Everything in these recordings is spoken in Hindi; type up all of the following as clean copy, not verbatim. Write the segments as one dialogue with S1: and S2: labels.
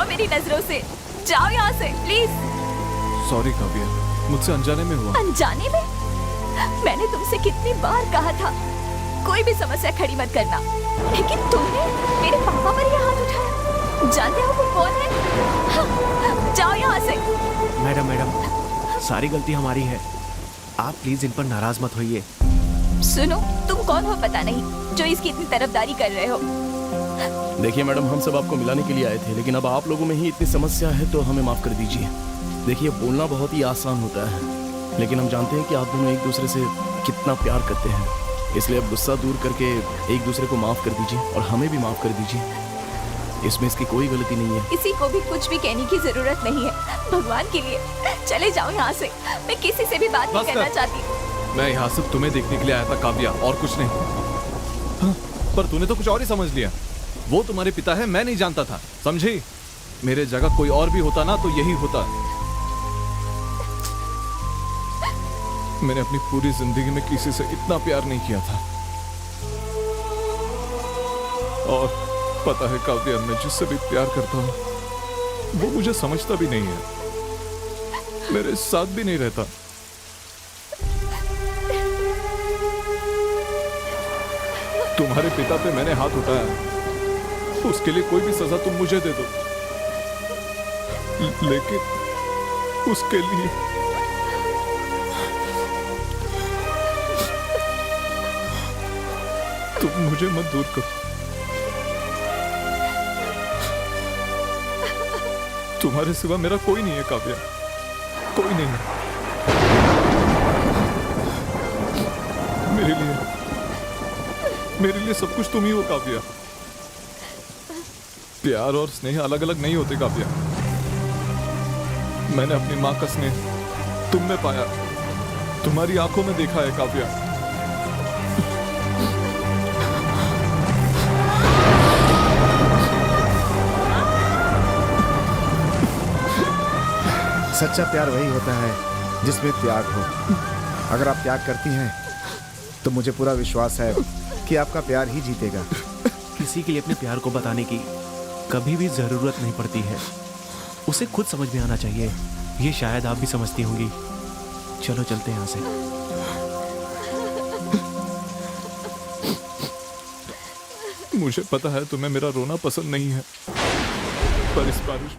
S1: जाओ मेरी नजरों से, जाओ यहाँ से प्लीज।
S2: सॉरी काव्या, मुझसे अनजाने में हुआ।
S1: अनजाने में? मैंने तुमसे कितनी बार कहा था कोई भी समस्या खड़ी मत करना, लेकिन तुमने मेरे पापा पर यह हाथ उठाया। जानते हो वो कौन है? हाँ, जाओ यहाँ से।
S3: मैडम, सारी गलती हमारी है, आप प्लीज इन पर नाराज मत होइए।
S1: सुनो, तुम कौन हो पता नहीं जो इसकी इतनी तरफदारी कर रहे हो।
S4: देखिए मैडम, हम सब आपको मिलाने के लिए आए थे, लेकिन अब आप लोगों में ही इतनी समस्या है तो हमें माफ कर दीजिए। देखिए, बोलना बहुत ही आसान होता है, लेकिन हम जानते हैं कि आप दोनों एक दूसरे से कितना प्यार करते हैं, इसलिए अब गुस्सा दूर करके एक दूसरे को माफ कर दीजिए और हमें भी माफ कर दीजिए। इसमें इसकी कोई गलती नहीं है।
S1: किसी को भी कुछ भी कहने की जरूरत नहीं है, भगवान के लिए चले जाओ यहाँ से। मैं किसी से भी बात नहीं करना चाहती।
S2: मैं यहाँ सिर्फ तुम्हें देखने के लिए आया था काव्या, और कुछ नहीं। हाँ, पर तूने तो कुछ और ही समझ लिया। वो तुम्हारे पिता है, मैं नहीं जानता था, समझी? मेरे जगह कोई और भी होता ना तो यही होता। मैंने अपनी पूरी जिंदगी में किसी से इतना प्यार नहीं किया था। और पता है काव्या, मैं जिससे भी प्यार करता हूं वो मुझे समझता भी नहीं है, मेरे साथ भी नहीं रहता। तुम्हारे पिता पे मैंने हाथ उठाया, उसके लिए कोई भी सजा तुम मुझे दे दो, लेकिन उसके लिए तुम मुझे मत दूर करो। तुम्हारे सिवा मेरा कोई नहीं है काव्या, कोई नहीं है। मेरे लिए सब कुछ तुम ही हो काव्या। प्यार और स्नेह अलग अलग नहीं होते काव्या। मैंने अपनी माँ का स्नेह तुम में पाया, तुम्हारी आंखों में देखा है काव्या।
S5: सच्चा प्यार वही होता है जिसमें त्याग हो। अगर आप त्याग करती हैं तो मुझे पूरा विश्वास है कि आपका प्यार ही जीतेगा।
S3: किसी के लिए अपने प्यार को बताने की कभी भी जरूरत नहीं पड़ती है, उसे खुद समझ में आना चाहिए। ये शायद आप भी समझती होंगी। चलो चलते हैं यहाँ से।
S2: मुझे पता है तुम्हें मेरा रोना पसंद नहीं है, पर इस बारिश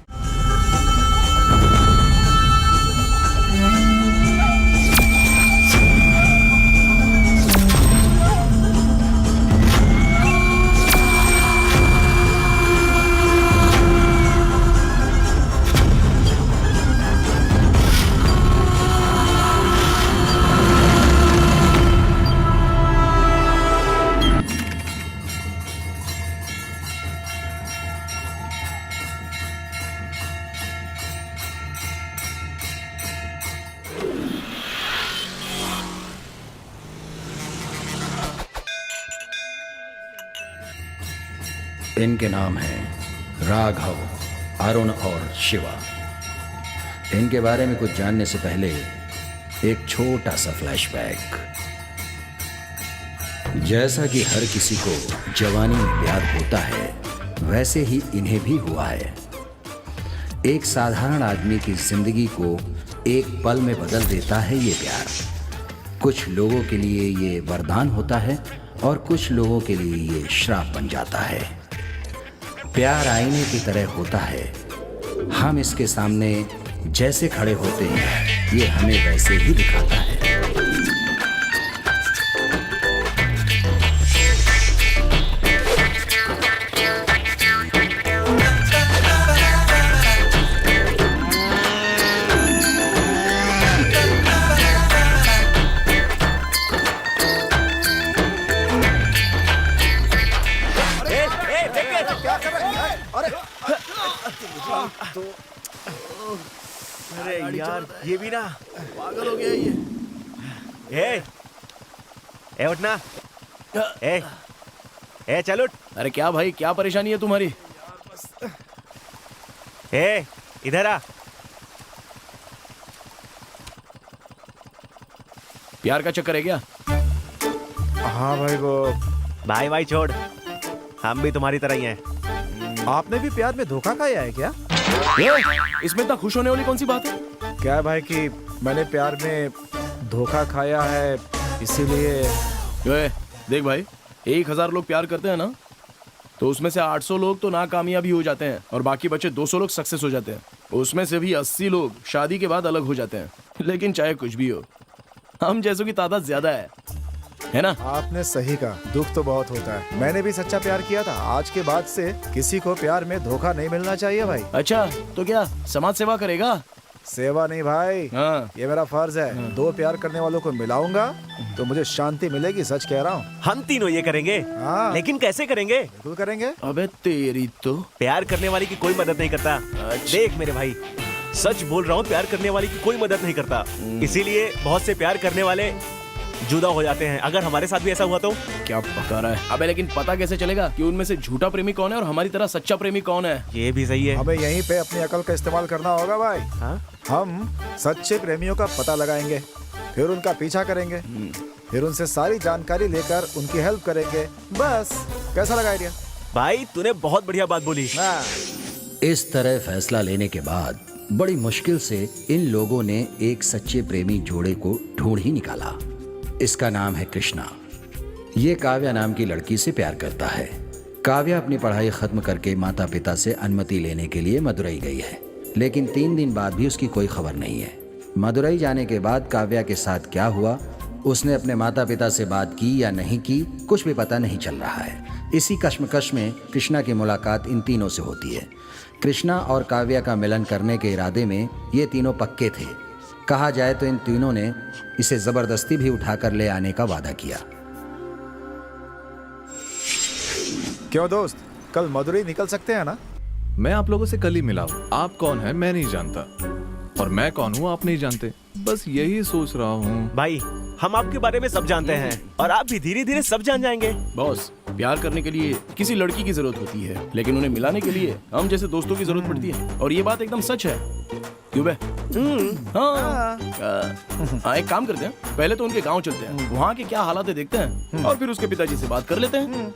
S6: इनके नाम हैं राघव, अरुण और शिवा। इनके बारे में कुछ जानने से पहले एक छोटा सा फ्लैशबैक। जैसा कि हर किसी को जवानी में प्यार होता है, वैसे ही इन्हें भी हुआ है। एक साधारण आदमी की जिंदगी को एक पल में बदल देता है ये प्यार। कुछ लोगों के लिए ये वरदान होता है और कुछ लोगों के लिए ये श्राप बन जाता है। प्यार आईने की तरह होता है, हम इसके सामने जैसे खड़े होते हैं ये हमें वैसे ही दिखाता है।
S3: अरे यार, ये भी ना
S4: पागल हो गया ये।
S3: ए उठना। ए चल उठ।
S4: अरे क्या भाई, क्या परेशानी है तुम्हारी?
S3: इधर आ।
S4: प्यार का चक्कर है क्या?
S5: हाँ भाई, वो
S3: भाई छोड़, हम भी तुम्हारी तरह ही हैं।
S5: आपने भी प्यार में धोखा खाया है क्या?
S4: इसमें इतना खुश होने वाली कौन सी बात है?
S5: क्या है भाई कि मैंने प्यार में धोखा खाया है, इसीलिए।
S4: ये देख भाई, 1000 लोग प्यार करते हैं ना, तो उसमें से 800 लोग तो नाकामयाबी हो जाते हैं और बाकी बचे 200 लोग सक्सेस हो जाते हैं। उसमें से भी 80 लोग शादी के बाद अलग हो जाते हैं। लेकिन चाहे कुछ भी हो, हम जैसों की तादाद ज्यादा है ना?
S5: आपने सही कहा, दुख तो बहुत होता है। मैंने भी सच्चा प्यार किया था। आज के बाद से किसी को प्यार में धोखा नहीं मिलना चाहिए भाई।
S4: अच्छा, तो क्या समाज सेवा करेगा?
S5: सेवा नहीं भाई,
S4: हाँ।
S5: ये मेरा फर्ज है। 2 प्यार करने वालों को मिलाऊंगा तो मुझे शांति मिलेगी, सच कह रहा हूँ।
S3: हम तीनों ये करेंगे।
S5: हाँ।
S3: लेकिन कैसे करेंगे?
S5: बिल्कुल करेंगे।
S4: अबे तेरी तो।
S3: प्यार करने वाली की कोई मदद नहीं करता। देख मेरे भाई, सच बोल रहा हूँ, प्यार करने वाली की कोई मदद नहीं करता। इसीलिए बहुत से प्यार करने वाले जुदा हो जाते हैं। अगर हमारे साथ भी ऐसा हुआ तो?
S4: क्या पका रहा है? अबे लेकिन पता कैसे चलेगा कि उनमें से झूठा प्रेमी कौन है और हमारी तरह सच्चा प्रेमी कौन है?
S3: ये भी सही है।
S5: हमें यहीं पे अपनी अकल का इस्तेमाल करना होगा भाई।
S3: हाँ?
S5: हम सच्चे प्रेमियों का पता लगाएंगे, फिर उनका पीछा करेंगे, फिर उनसे सारी जानकारी लेकर उनकी हेल्प करेंगे। बस, कैसा लगा आइडिया?
S3: भाई तूने बहुत बढ़िया बात बोली।
S5: हाँ।
S6: इस तरह फैसला लेने के बाद बड़ी मुश्किल से इन लोगों ने एक सच्चे प्रेमी जोड़े को ढूंढ ही निकाला। इसका नाम है कृष्णा। ये काव्या नाम की लड़की से प्यार करता है। काव्या अपनी पढ़ाई खत्म करके माता पिता से अनुमति लेने के लिए मदुरई गई है, लेकिन 3 दिन बाद भी उसकी कोई खबर नहीं है। मदुरई जाने के बाद काव्या के साथ क्या हुआ, उसने अपने माता पिता से बात की या नहीं की, कुछ भी पता नहीं चल रहा है। इसी कश्मकश में कृष्णा की मुलाकात इन तीनों से होती है। कृष्णा और काव्या का मिलन करने के इरादे में ये तीनों पक्के थे। कहा जाए तो इन तीनों ने इसे जबरदस्ती भी उठाकर ले आने का वादा किया।
S5: क्यों दोस्त, कल मदुरई निकल सकते हैं ना?
S2: मैं आप लोगों से कल ही मिला हूँ। आप कौन है मैं नहीं जानता, और मैं कौन हूँ आप नहीं जानते। बस यही सोच रहा हूँ।
S3: भाई हम आपके बारे में सब जानते हैं और आप भी धीरे धीरे सब जान जाएंगे।
S4: बॉस, प्यार करने के लिए किसी लड़की की जरूरत होती है, लेकिन उन्हें मिलाने के लिए हम जैसे दोस्तों की जरूरत पड़ती है। और ये बात एकदम सच है। क्यों बे? हाँ। एक काम करते हैं, पहले तो उनके गांव चलते हैं, वहाँ के क्या हालात है देखते हैं, और फिर उसके पिताजी से बात कर लेते हैं।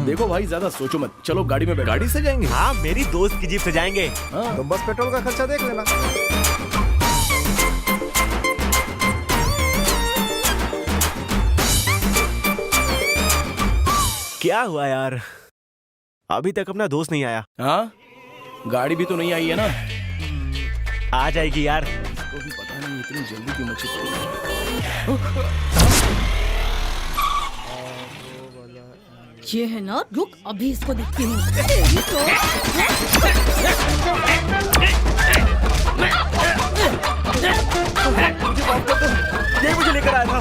S4: देखो भाई, ज्यादा सोचो मत, चलो गाड़ी में बैठो।
S2: गाड़ी से जाएंगे?
S3: हाँ, मेरी दोस्त की जीप से जाएंगे।
S5: तो बस पेट्रोल का खर्चा देख लेना।
S3: क्या हुआ यार, अभी तक अपना दोस्त नहीं आया?
S4: हाँ, गाड़ी भी तो नहीं आई है ना।
S3: आ जाएगी यार।
S4: को भी पता नहीं इतनी जल्दी क्यों मच्छी पड़ी।
S7: ये है ना, रुक अभी इसको देखती हूँ। तेरी तो
S3: ये मुझे लेकर आया था।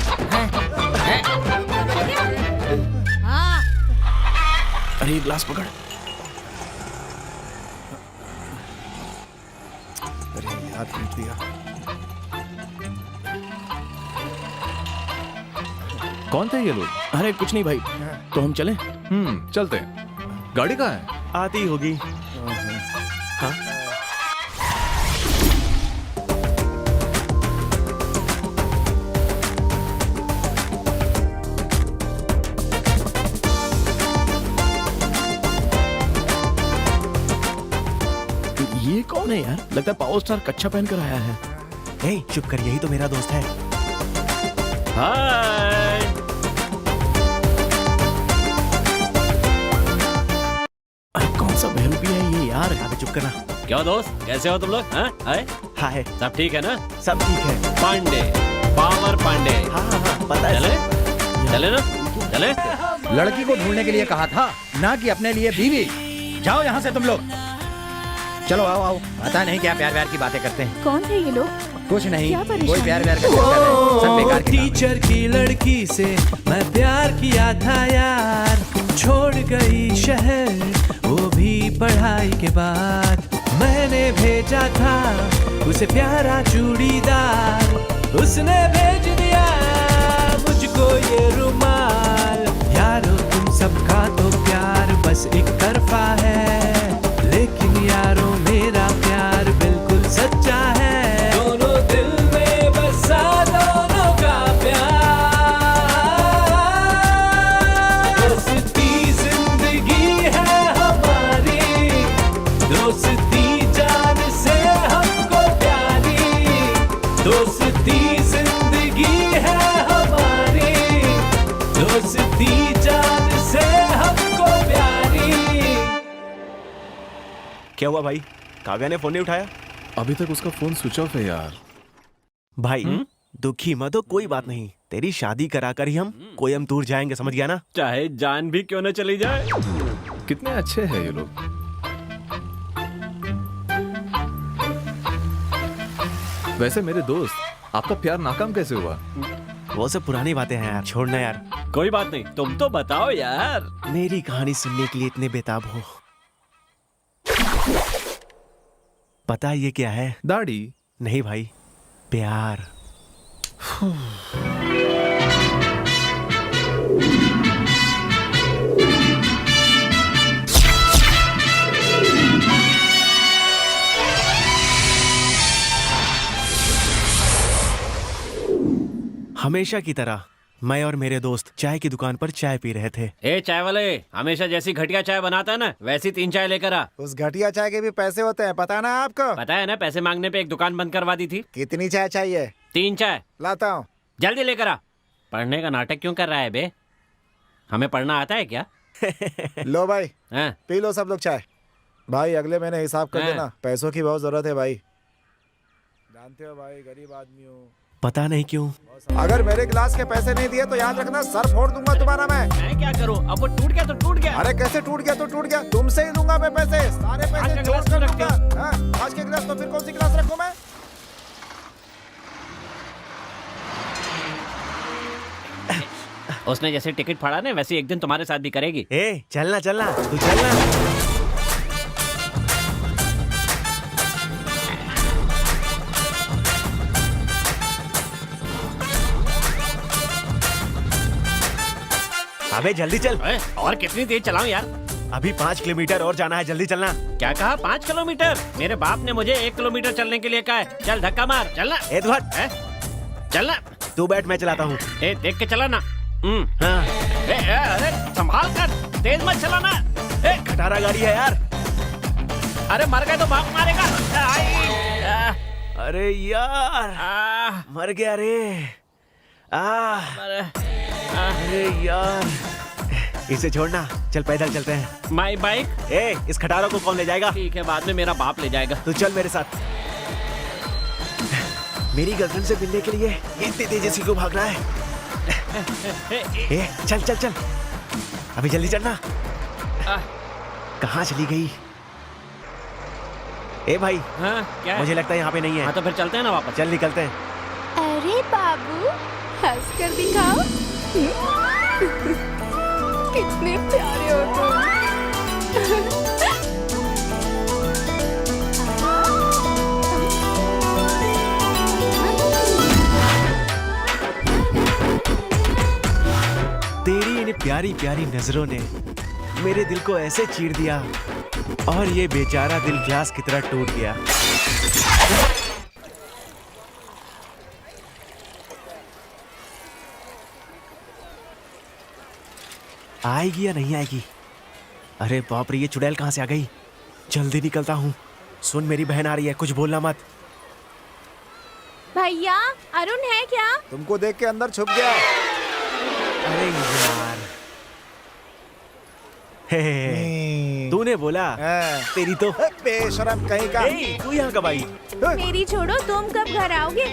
S7: हाँ।
S4: अरे ये ग्लास पकड़।
S5: अरे याद नहीं दिया।
S2: कौन थे ये लोग?
S4: अरे कुछ नहीं भाई, तो हम चलें?
S2: चलते हैं। गाड़ी कहाँ है?
S3: आती होगी। हाँ?
S4: ये कौन है यार? लगता है पावर स्टार कच्चा पहन कर आया है।
S3: ए, चुप कर, यही तो मेरा दोस्त है। हाय।
S4: अरे कौन सा बहरूपी है ये यार?
S3: अबे चुप करना।
S8: क्या दोस्त, कैसे हो तुम लोग? हाँ आए?
S3: हाय।
S8: सब ठीक है ना?
S3: सब ठीक है।
S8: पांडे, पावर पांडे।
S3: हाँ हाँ हाँ, पता है।
S8: चले चले ना, चले।
S6: लड़की को ढूंढने के लिए कहा था, ना कि अपने लिए बीवी। जाओ यहाँ से तुम लोग। चलो आओ आओ। पता नहीं क्या प्यार व्यार की बातें करते हैं।
S1: कौन है ये लोग?
S6: कुछ नहीं,
S1: क्या परेशानी?
S6: कोई प्यार व्यार का चक्कर है, सब बेकार की नाम है।
S9: टीचर की लड़की से मैं प्यार किया था यार, छोड़ गई शहर वो भी पढ़ाई के बाद। मैंने भेजा था उसे प्यारा चूड़ीदार, उसने भेज दिया मुझको ये रुमाल। यारो तुम सबका तो प्यार बस एक तरफा है, लेकिन यारो मेरा प्यार बिल्कुल सच्चा है। दोनों दिल में बसा दोनों का प्यार, दोस्ती जिंदगी है हमारी, दोस्ती
S3: क्या हुआ भाई? काव्या ने फोन नहीं उठाया?
S2: अभी तक उसका फोन स्विच ऑफ है यार।
S3: भाई दुखी मत हो, कोई बात नहीं। तेरी शादी कराकर ही हम कोयम्बतूर जाएंगे, समझ गया ना?
S8: चाहे जान भी क्यों न चली जाए।
S2: कितने अच्छे हैं ये लोग। वैसे मेरे दोस्त, आपका प्यार नाकाम कैसे हुआ?
S3: वो सब पुरानी बातें हैं यार, छोड़ना यार।
S8: कोई बात नहीं, तुम तो बताओ यार।
S3: मेरी कहानी सुनने के लिए इतने बेताब हो। पता ये क्या है?
S2: दाढ़ी?
S3: नहीं भाई, प्यार। हमेशा की तरह मैं और मेरे दोस्त चाय की दुकान पर चाय पी रहे थे।
S8: ए चाय वाले, हमेशा जैसी घटिया चाय बनाता है ना, वैसी 3 चाय लेकर आ।
S5: उस घटिया चाय के भी पैसे होते हैं, पता ना आपको?
S8: पता है ना, पैसे मांगने पे एक दुकान बंद करवा दी थी।
S5: कितनी चाय चाहिए?
S8: 3 चाय।
S5: लाता हूँ।
S8: जल्दी लेकर आ। पढ़ने का नाटक क्यों कर रहा है बे? हमें पढ़ना आता है क्या?
S5: लो भाई,
S8: हाँ?
S5: पी लो सब लोग चाय। भाई अगले महीने हिसाब कर
S8: हाँ।
S5: देना, पैसों की बहुत जरूरत है भाई। जानते हो भाई, गरीब आदमी हूँ।
S3: पता नहीं क्यों।
S5: अगर मेरे गिलास के पैसे नहीं दिए तो याद रखना, सर फोड़ दूंगा तुम्हारा मैं
S8: क्या करूँ? अब वो टूट गया तो टूट गया।
S5: अरे कैसे टूट गया तो टूट गया, तुमसे ही लूंगा मैं पैसे, सारे
S8: आज का
S5: पैसे
S8: गिलास
S5: जोड़ कर
S8: क्यों
S5: दूंगा। हाँ, आज के गिलास तो फिर कौन सी गिलास रखूं मैं?
S8: उसने जैसे टिकट फाड़ा ना, वैसे एक दिन तुम्हारे साथ भी करेगी।
S3: ए चलना चलना, तू चलना। अबे जल्दी चल।
S8: और कितनी तेज चलाऊं यार?
S3: अभी 5 किलोमीटर और जाना है, जल्दी चलना।
S8: क्या कहा? 5 किलोमीटर? मेरे बाप ने मुझे 1 किलोमीटर चलने के लिए कहा है। चल धक्का मार, चलना।
S3: ए तू हट।
S8: चलना।
S3: तू बैठ, मैं चलाता हूँ।
S8: ए देख के चला ना।
S3: हाँ।
S8: अरे संभाल कर, तेज मत चलाना।
S3: खटारा गाड़ी है यार।
S8: अरे मर गए तो बाप मारेगा।
S3: अरे यार, मर गया रे। अरे यार, इसे छोड़ना, चल पैदल चलते हैं।
S8: My bike?
S3: ए, इस खटारों को कौन ले जाएगा?
S8: ठीक है, बाद में मेरा बाप ले जाएगा।
S3: तू चल मेरे साथ। मेरी गर्लफ्रेंड से मिलने के लिए ये इतनी तेजी से क्यों भाग रहा है? ए, चल चल चल, अभी जल्दी चलना। कहाँ चली गई? ए भाई,
S8: हाँ, क्या है?
S3: मुझे लगता है यहाँ पे नहीं है।
S8: हाँ तो फिर चलते हैं ना वापस।
S3: चल निकलते हैं।
S1: अरे बाबू, हंस कर दिखाओ। कितने प्यारे हो तुम।
S3: तेरी इन प्यारी प्यारी नजरों ने मेरे दिल को ऐसे चीर दिया, और ये बेचारा दिल ग्लास की तरह टूट गया। आएगी या नहीं आएगी? अरे बाप रे, ये चुड़ैल कहाँ से आ गई? जल्दी निकलता हूँ। सुन, मेरी बहन आ रही है, कुछ बोलना मत।
S1: भैया, अरुण है क्या?
S5: तुमको देख के अंदर छुप गया।
S3: अरे यार, हे, तूने बोला। तेरी तो
S5: बेशरम कहीं का।
S3: तू यहाँ कब आई?
S1: मेरी छोड़ो, तुम कब घर आओगे?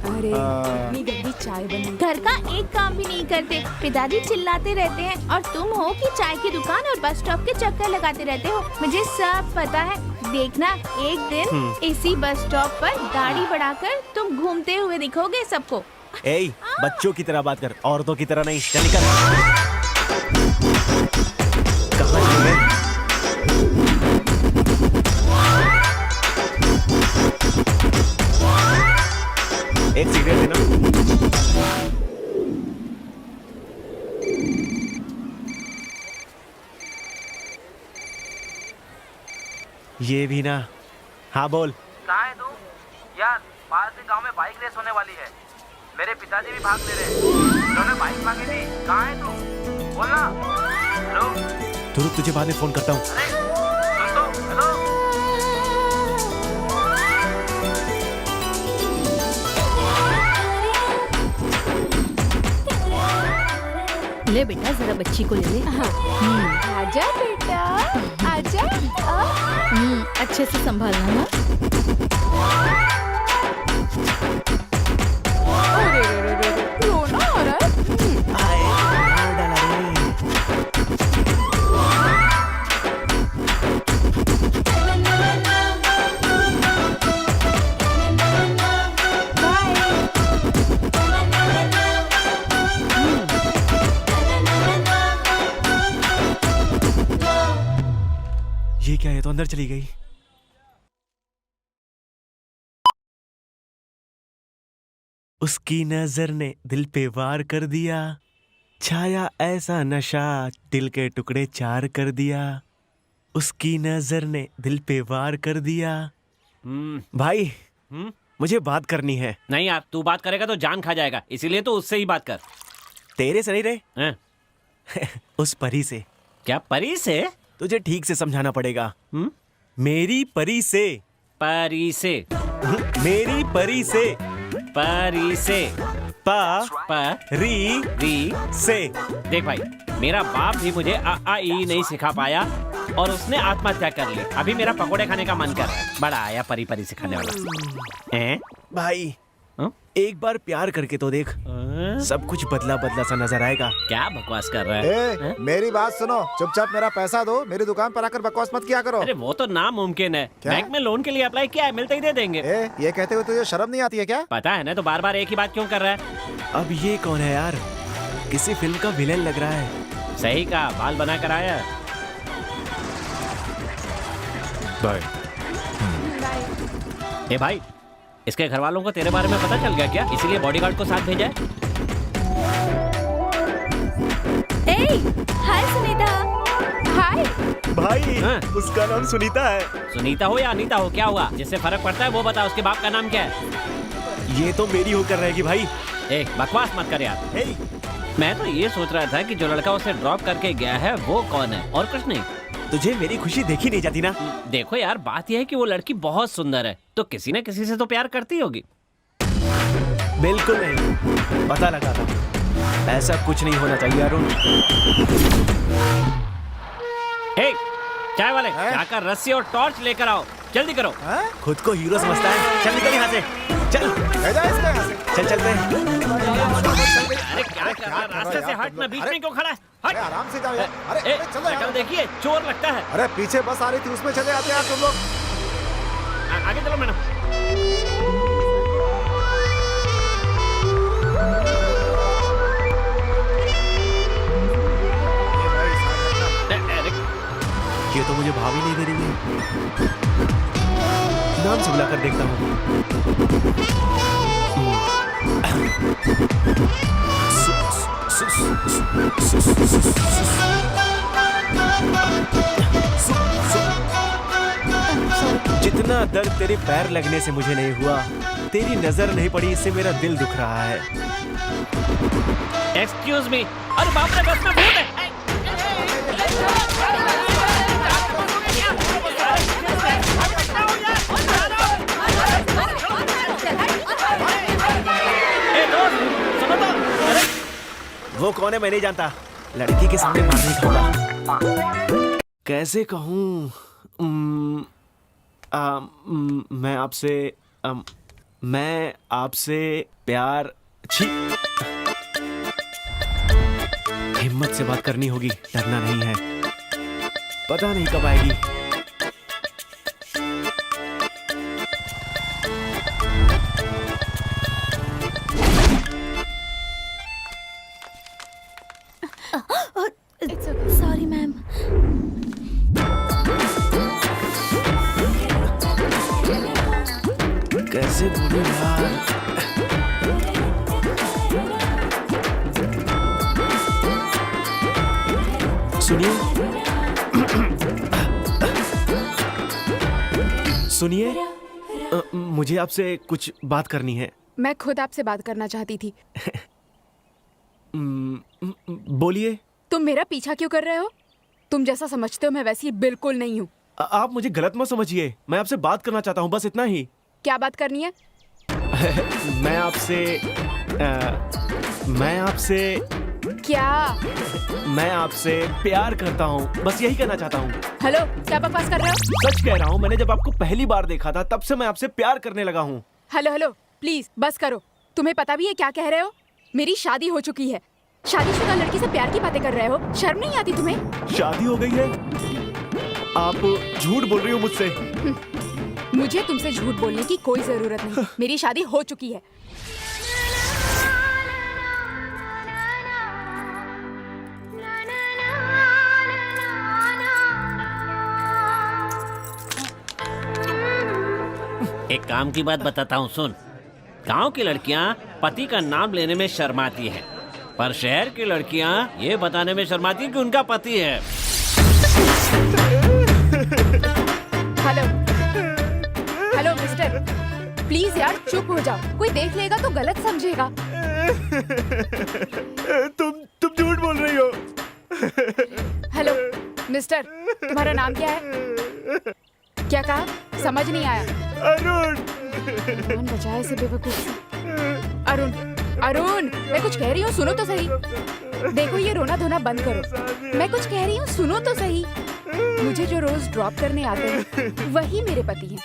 S1: अरे इतनी गंदी चाय बनी, घर का एक काम भी नहीं करते। पिताजी चिल्लाते रहते हैं और तुम हो कि चाय की दुकान और बस स्टॉप के चक्कर लगाते रहते हो। मुझे सब पता है। देखना, एक दिन इसी बस स्टॉप पर दाढ़ी बढ़ाकर तुम घूमते हुए दिखोगे सबको।
S3: ए, बच्चों की तरह बात कर, औरतों की तरह नहीं। चल निकल। कहाँ चल गए? एक सिगरेट देना। ये भी ना। हाँ बोल।
S10: कहाँ है तू? यार, पास के गांव में बाइक रेस होने वाली है। मेरे पिताजी भी भाग ले रहे हैं। उन्होंने बाइक मांगी थी। कहाँ है तू? बोलना। हेलो?
S3: तो रुक, तुझे बाद में फोन करता हूँ।
S10: अरे, सुन तो। हेलो?
S7: ले ले बेटा, जरा बच्ची को ले ले।
S1: आजा बेटा, आजा।
S7: अच्छे से संभालना ना।
S1: अरे रे रे रे रे, रोना आ रहा है।
S3: ये क्या है, तो अंदर चली गई। उसकी नजर ने दिल पे वार कर दिया, छाया ऐसा नशा दिल के टुकड़े चार कर दिया। उसकी नजर ने दिल पे वार कर दिया। भाई मुझे बात करनी है।
S8: नहीं यार, तू बात करेगा तो जान खा जाएगा, इसीलिए तो उससे ही बात कर।
S3: तेरे से नहीं रहे
S8: हैं?
S3: उस परी से।
S8: क्या परी से?
S3: तुझे ठीक से समझाना पड़ेगा। मेरी परी से।
S8: परी से।
S3: मेरी परी से।
S8: परी से।
S3: री से।
S8: देख भाई, मेरा बाप भी मुझे आ आ ई नहीं सिखा पाया और उसने आत्महत्या कर ली। अभी मेरा पकोड़े खाने का मन कर रहा है। बड़ा आया परी परी सिखाने वाला। हैं?
S3: भाई एक बार प्यार करके तो देख, सब कुछ बदला बदला सा नजर आएगा।
S8: क्या बकवास कर रहा है?
S5: मेरी बात सुनो, चुपचाप मेरा पैसा दो, मेरी दुकान पर आकर बकवास मत किया करो।
S8: अरे वो तो नामुमकिन है। बैंक में लोन के लिए अप्लाई किया है, मिलते ही दे देंगे।
S5: ये कहते हुए तुझे शर्म नहीं आती है क्या?
S8: पता है ना, तो बार बार एक ही बात क्यों कर रहा है?
S3: अब ये कौन है यार? किसी फिल्म का विलेन लग रहा है।
S8: सही कहा, बाल बना कर आया।
S2: बाय।
S8: ए भाई, इसके घर वालों को तेरे बारे में पता चल गया क्या? इसीलिए बॉडीगार्ड को साथ भेजा है।
S1: हाय सुनीता। हाय
S3: भाई
S8: हाँ?
S3: उसका नाम सुनीता है।
S8: सुनीता हो या अनीता हो, क्या हुआ? जिससे फर्क पड़ता है वो बता। उसके बाप का नाम क्या है?
S3: ये तो मेरी होकर रहेगी भाई।
S8: बकवास मत कर यार। मैं तो ये सोच रहा था कि जो लड़का उसे ड्रॉप करके गया है वो कौन है, और कुछ नहीं।
S3: तुझे मेरी खुशी देखी नहीं जाती ना?
S8: देखो यार, बात यह है कि वो लड़की बहुत सुंदर है, तो किसी न किसी से तो प्यार करती होगी।
S3: बिल्कुल नहीं, पता लगा था। ऐसा कुछ नहीं होना चाहिए अरुण।
S8: चाय वाले, जाकर रस्सी और टॉर्च लेकर आओ, जल्दी करो।
S3: खुद को हीरो समझता है। चल निकल यहाँ से, चल चल चलते हैं।
S8: अरे क्या कर रहा है? रास्ते से हट ना, बीच में क्यों खड़ा है? हट।
S5: आराम से जाओ यार। अरे चलो
S8: शक्ल
S5: यार।
S8: देखिए, चोर लगता है।
S5: अरे पीछे बस आ रही थी, उसमें चले आते यार तुम लोग।
S8: आगे चलो मैडम।
S3: ये तो मुझे भाव ही नहीं दे रही है। नाम से बुलाकर देखता हूँ। जितना दर्द तेरे पैर लगने से मुझे नहीं हुआ, तेरी नजर नहीं पड़ी इससे मेरा दिल दुख रहा है।
S8: Excuse me. अरे बाप रे, बस में भूत है।
S3: वो कौन है मैं नहीं जानता। लड़की के सामने मार नहीं खाऊंगा। कैसे कहूँ? मैं आपसे प्यार। छी, हिम्मत से बात करनी होगी, डरना नहीं है। पता नहीं कब आएगी।
S1: Sorry ma'am.
S3: कैसे बोलूं यार? सुनिए सुनिए, मुझे आपसे कुछ बात करनी है।
S11: मैं खुद आपसे बात करना चाहती थी।
S3: बोलिए।
S11: तुम मेरा पीछा क्यों कर रहे हो? तुम जैसा समझते हो मैं वैसी बिल्कुल नहीं हूँ।
S3: आप मुझे गलत मत समझिए, मैं आपसे बात करना चाहता हूँ, बस इतना ही।
S11: क्या बात करनी है?
S3: मैं आपसे
S11: क्या?
S3: मैं आपसे प्यार करता हूँ, बस यही कहना चाहता हूँ।
S11: हेलो, क्या बकवास कर रहे हो?
S3: सच कह रहा हूँ, मैंने जब आपको पहली बार देखा था तब से मैं आपसे प्यार करने लगा हूँ।
S11: हेलो हेलो, प्लीज बस करो। तुम्हें पता भी है क्या कह रहे हो? मेरी शादी हो चुकी है। शादीशुदा लड़की से प्यार की बातें कर रहे हो? शर्म नहीं आती तुम्हें?
S3: शादी हो गई है? आप झूठ बोल रही हो मुझसे।
S11: मुझे तुमसे झूठ बोलने की कोई जरूरत नहीं। मेरी शादी हो चुकी है।
S8: एक काम की बात बताता हूँ, सुन। गांव की लड़कियां पति का नाम लेने में शर्माती हैं, पर शहर की लड़कियां ये बताने में शर्माती हैं कि उनका पति है।
S11: हेलो हेलो मिस्टर, प्लीज यार चुप हो जाओ। कोई देख लेगा तो गलत समझेगा।
S3: तुम झूठ बोल रही हो।
S11: हेलो मिस्टर, तुम्हारा नाम क्या है? क्या कहा? समझ नहीं आया।
S3: अरुण।
S11: कौन बचाए इसे बेवकूफ से? अरुण, अरुण, मैं कुछ कह रही हूँ, सुनो तो सही। देखो ये रोना धोना बंद करो। मैं कुछ कह रही हूँ, सुनो तो सही। मुझे जो रोज ड्रॉप करने आते हैं वही मेरे पति हैं।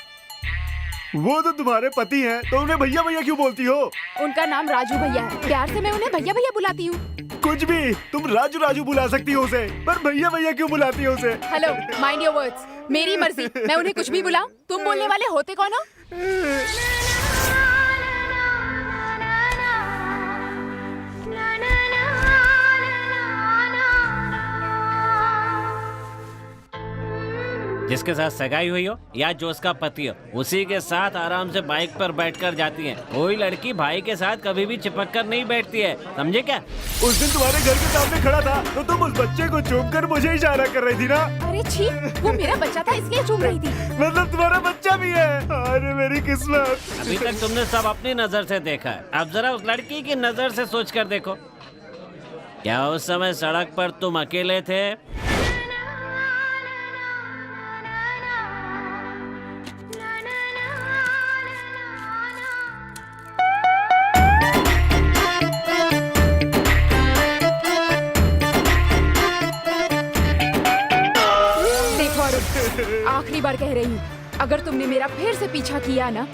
S3: वो तो तुम्हारे पति हैं, तो उन्हें भैया भैया क्यों बोलती हो?
S11: उनका नाम राजू भैया है। प्यार से मैं उन्हें भैया भैया बुलाती हूँ।
S3: कुछ भी, तुम राजू राजू बुला सकती हो उसे, पर भैया भैया क्यों बुलाती हो उसे?
S11: Hello, mind your words. मेरी मर्जी, मैं उन्हें कुछ भी बुलाऊं। तुम बोलने वाले होते कौन हो?
S8: जिसके साथ सगाई हुई हो या जो उसका पति हो, उसी के साथ आराम से बाइक पर बैठकर जाती है। कोई लड़की भाई के साथ कभी भी चिपक कर नहीं बैठती है, समझे क्या?
S3: उस दिन तुम्हारे घर के सामने खड़ा था तो तुम उस बच्चे को चूम कर मुझे इशारा कर रही थी ना?
S11: अरे छी, वो मेरा बच्चा था इसलिए चूम रही थी।
S3: मतलब तुम्हारा बच्चा भी है? अरे मेरी किस्मत।
S8: अभी तक तुमने सब अपनी नजर से देखा है, अब जरा उस लड़की की नजर से सोच कर देखो। क्या उस समय सड़क पर तुम अकेले थे?
S11: आखिरी बार कह रही हूँ, अगर तुमने मेरा फिर से पीछा किया ना,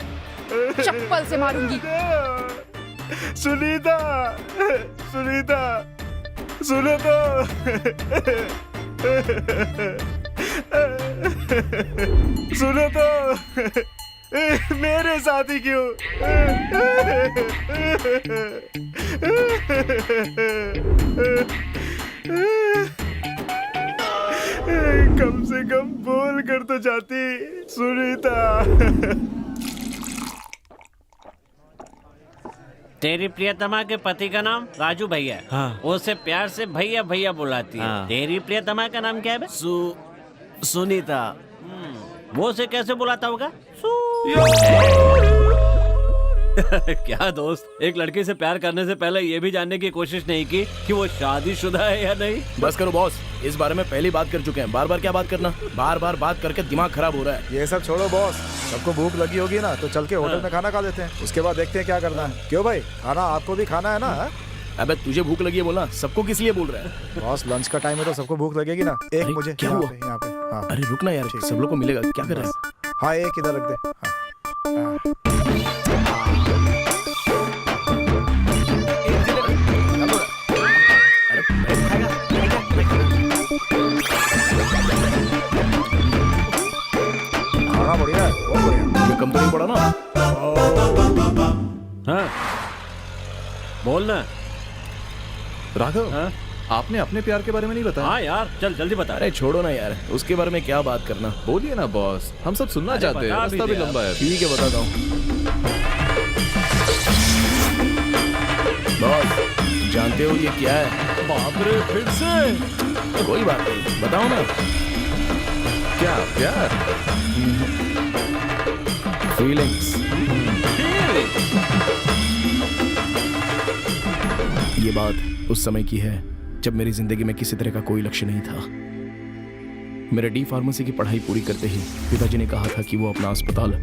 S11: चप्पल से मारूंगी।
S3: सुनीता, सुनीता, सुनो तो। सुनो तो, मेरे साथ ही क्यों? कम से कम बोल कर तो जाती, सुनीता।
S8: तेरी प्रियतमा के पति का नाम राजू भैया है।
S3: हाँ।
S8: वो उसे प्यार से भैया भैया बुलाती है।
S3: हाँ।
S8: तेरी प्रियतमा का नाम क्या है बे?
S3: सुनीता।
S8: वो उसे कैसे बुलाता होगा? क्या दोस्त, एक लड़की से प्यार करने से पहले ये भी जानने की कोशिश नहीं की कि वो शादीशुदा है या नहीं?
S4: बस करो बॉस, इस बारे में पहली बात कर चुके हैं। बार बार क्या बात करना? बार बार बात करके दिमाग खराब हो रहा है।
S5: ये सब छोड़ो बॉस, सबको भूख लगी होगी ना, तो चल के होटल में खाना खा लेते हैं। उसके बाद देखते हैं क्या करना है। क्यों भाई, खाना आपको भी खाना है ना?
S4: अबे तुझे भूख लगी है बोलना, सबको किस लिए बोल रहा है?
S5: बॉस लंच का टाइम है तो सबको भूख लगेगी ना। एक
S4: अरे,
S5: मुझे
S4: क्या
S5: यहाँ
S4: हुआ?
S5: पे, यहाँ पे। हाँ
S4: अरे रुकना यार, सब लोग को मिलेगा। क्या कर रहा है?
S5: हाँ, एक इधर रख दे। हाँ। खाना बढ़िया है, बहुत बढ़िया।
S4: ये कम तो नहीं पड़ा ना?
S8: हाँ, बोलना।
S2: राघव,
S8: हाँ?
S2: आपने अपने प्यार के बारे में नहीं बताया?
S8: हाँ यार, चल जल्दी बता।
S4: अरे छोड़ो ना यार, उसके बारे में क्या बात करना।
S2: बोलिए ना बॉस, हम सब सुनना
S8: अरे
S2: चाहते हैं।
S8: बता भी
S2: रास्ता भी
S8: दे
S2: लंबा है।
S4: ठीक है, बताता हूँ। बॉस, जानते हो ये क्या है?
S2: बाप रे, फिर से?
S4: कोई बात नहीं, बताओ ना।
S2: क्या प्यार?
S4: फीलिंग्स। ये बात उस समय की है जब मेरी जिंदगी में किसी तरह का कोई लक्ष्य नहीं था। मेरे डी फार्मेसी की पढ़ाई पूरी करते ही पिताजी ने कहा था कि वो अपना अस्पताल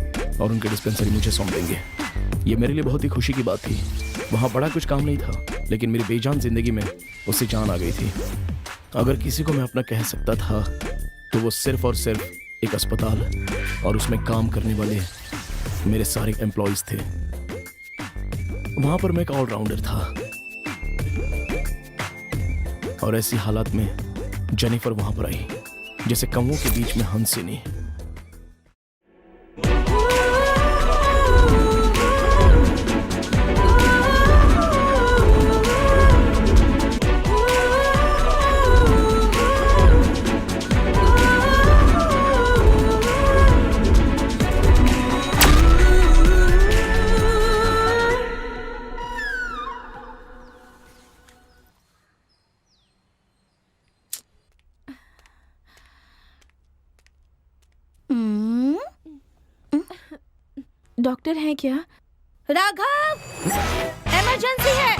S4: और उनके डिस्पेंसरी मुझे सौंप देंगे। ये मेरे लिए बहुत ही खुशी की बात थी। वहाँ बड़ा कुछ काम नहीं था, लेकिन मेरी बेजान जिंदगी में उससे जान आ गई थी। अगर किसी को मैं अपना कह सकता था तो वो सिर्फ और सिर्फ एक अस्पताल और उसमें काम करने वाले मेरे सारे एम्प्लॉयज थे। वहां पर मैं एक ऑलराउंडर था और ऐसी हालात में जेनिफर वहां पर आई जैसे कौवों के बीच में हंसिनी।
S1: डॉक्टर है क्या?
S7: राघव, इमरजेंसी है।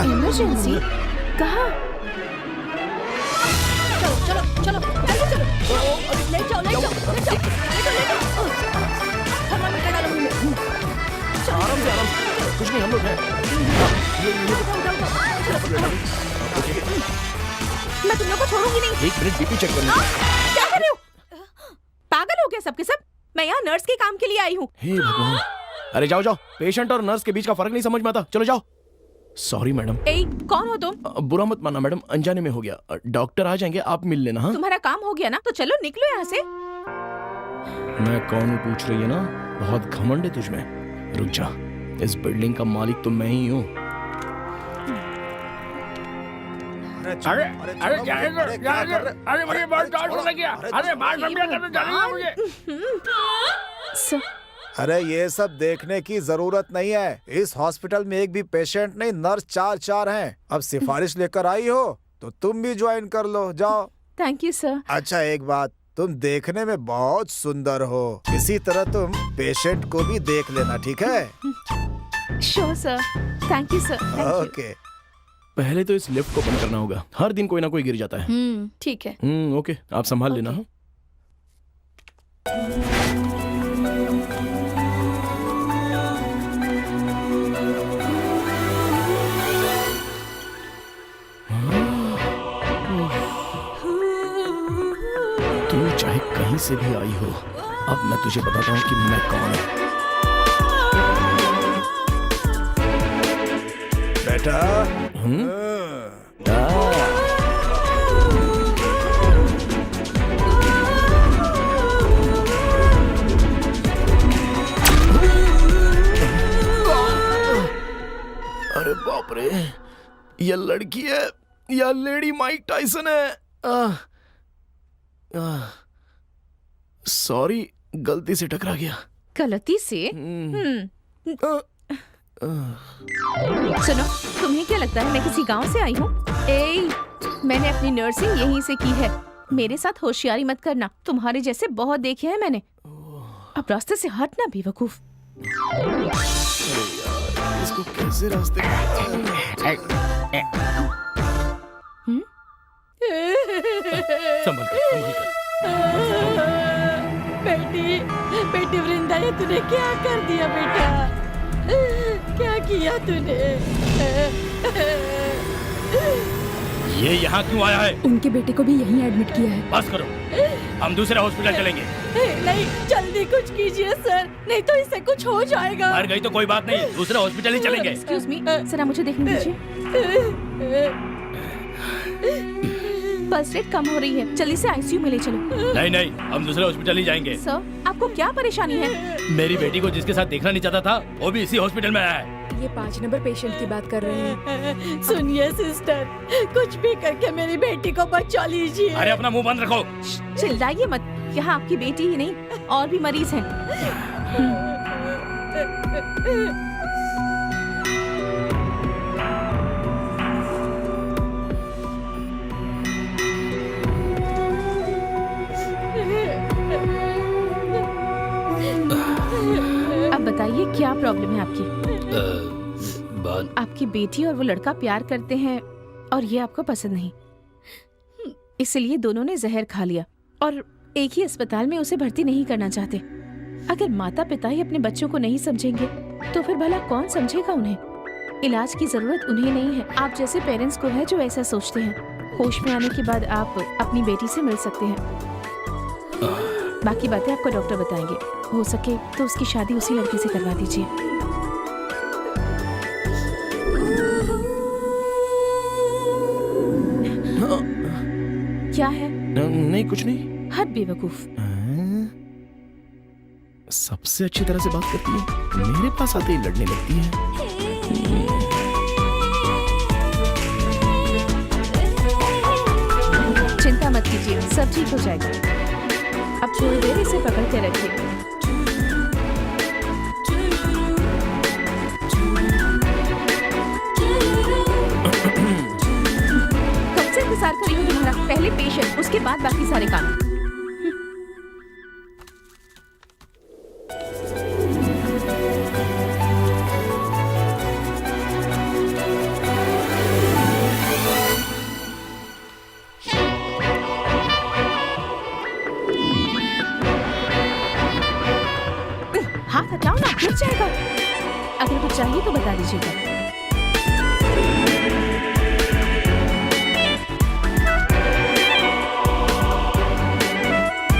S1: इमरजेंसी? कहाँ?
S7: चलो चलो चलो जल्दी चलो। ले जाओ ले जाओ ले जाओ ले जाओ। थर्मामीटर डालो मुंह में।
S4: आराम से कुछ नहीं, हम लोग हैं।
S1: मैं तुम लोग को छोड़ूंगी नहीं।
S4: एक मिनट बीपी चेक करने।
S1: क्या कर रहे हो? पागल हो गया सबके सब? मैं यहाँ नर्स के काम के लिए आई हूँ।
S4: हे भगवान, अरे जाओ जाओ, पेशेंट और नर्स के बीच का फर्क नहीं समझ में आता। चलो जाओ। Sorry madam.
S1: ए, कौन हो तुम?
S4: बुरा मत मानना मैडम, अनजाने में हो गया। डॉक्टर आ जाएंगे, आप मिल लेना। हाँ,
S1: तुम्हारा काम हो गया ना, तो चलो निकलो यहाँ से।
S4: मैं कौन हूँ पूछ रही है ना? बहुत घमंड है तुझमें। रुक जा, इस बिल्डिंग का मालिक तो मैं ही हूँ।
S5: अरे मुझे बहुत अरे ये सब देखने की जरूरत नहीं है। इस हॉस्पिटल में एक भी पेशेंट नहीं, नर्स 4 हैं। अब सिफारिश लेकर आई हो तो तुम भी ज्वाइन कर लो, जाओ।
S1: Thank you sir.
S5: अच्छा एक बात, तुम देखने में बहुत सुंदर हो, इसी तरह तुम पेशेंट को भी देख लेना, ठीक है?
S1: Sure sir, thank you sir.
S5: Okay.
S4: पहले तो इस लिफ्ट को बंद करना होगा, हर दिन कोई ना कोई गिर जाता है।
S1: ठीक है।
S4: ओके, आप संभाल लेना। तू चाहे कहीं से भी आई हो, अब मैं तुझे बताता हूँ कि मैं कौन हूँ।
S5: बेटा
S4: अरे बाप रे, ये लड़की है या लेडी माइक टाइसन है? सॉरी, गलती से टकरा गया।
S1: गलती से? सुनो, तुम्हें क्या लगता है मैं किसी गांव से आई हूँ? मैंने अपनी नर्सिंग यहीं से की है। मेरे साथ होशियारी मत करना, तुम्हारे जैसे बहुत देखे हैं मैंने। अब रास्ते से हटना बेवकूफ।
S4: इसको कैसे रास्ते संभल कर।
S7: बेटी वृंदा, ये तूने क्या कर दिया बेटा? क्या किया तूने?
S8: ये यहाँ क्यों आया है?
S11: उनके बेटे को भी यहीं एडमिट किया है।
S8: बस करो, हम दूसरे हॉस्पिटल चलेंगे।
S7: नहीं, जल्दी कुछ कीजिए सर, नहीं तो इससे कुछ हो जाएगा।
S8: मर गई तो कोई बात नहीं, दूसरे हॉस्पिटल ही चलेंगे।
S1: एक्सक्यूज मी, जरा मुझे देखने दीजिए। पल्स रेट कम हो रही है, जल्दी से आईसीयू में ले चलो।
S8: नहीं नहीं, हम दूसरे हॉस्पिटल ही जाएंगे।
S1: सर, आपको क्या परेशानी है?
S8: मेरी बेटी को जिसके साथ देखना नहीं चाहता था, वो भी इसी हॉस्पिटल में आया है।
S11: ये 5 नंबर पेशेंट की बात कर रहे हैं।
S7: सुनिए सिस्टर, कुछ भी करके मेरी बेटी को बचा लीजिए।
S8: अरे अपना मुंह बंद रखो।
S1: चिल्लाइए मत, यहाँ आपकी बेटी ही नहीं और भी मरीज हैं। अब बताइए क्या प्रॉब्लम है आपकी? आपकी बेटी और वो लड़का प्यार करते हैं और ये आपको पसंद नहीं, इसलिए दोनों ने जहर खा लिया और एक ही अस्पताल में उसे भर्ती नहीं करना चाहते। अगर माता पिता ही अपने बच्चों को नहीं समझेंगे तो फिर भला कौन समझेगा उन्हें?
S7: इलाज की जरूरत उन्हें नहीं है, आप जैसे पेरेंट्स को है जो ऐसा सोचते हैं। होश में आने के बाद आप अपनी बेटी से मिल सकते हैं। बाकी बातें आपको डॉक्टर बताएंगे। हो सके तो उसकी शादी उसी लड़के से करवा दीजिए। क्या है?
S4: नहीं कुछ नहीं।
S7: हद बेवकूफ।
S4: सबसे अच्छी तरह से बात करती है, मेरे पास आते ही लड़ने लगती है।
S7: चिंता मत कीजिए, सब ठीक हो जाएगा। अब थोड़ी देर इसे पकड़ के रखिए। कब से इंतजार कर रही हूँ तुम्हारा। पहले पेशेंट, उसके बाद बाकी सारे काम। हाथ हटाओ ना, गिर जाएगा। अगर कुछ चाहिए तो बता दीजिएगा।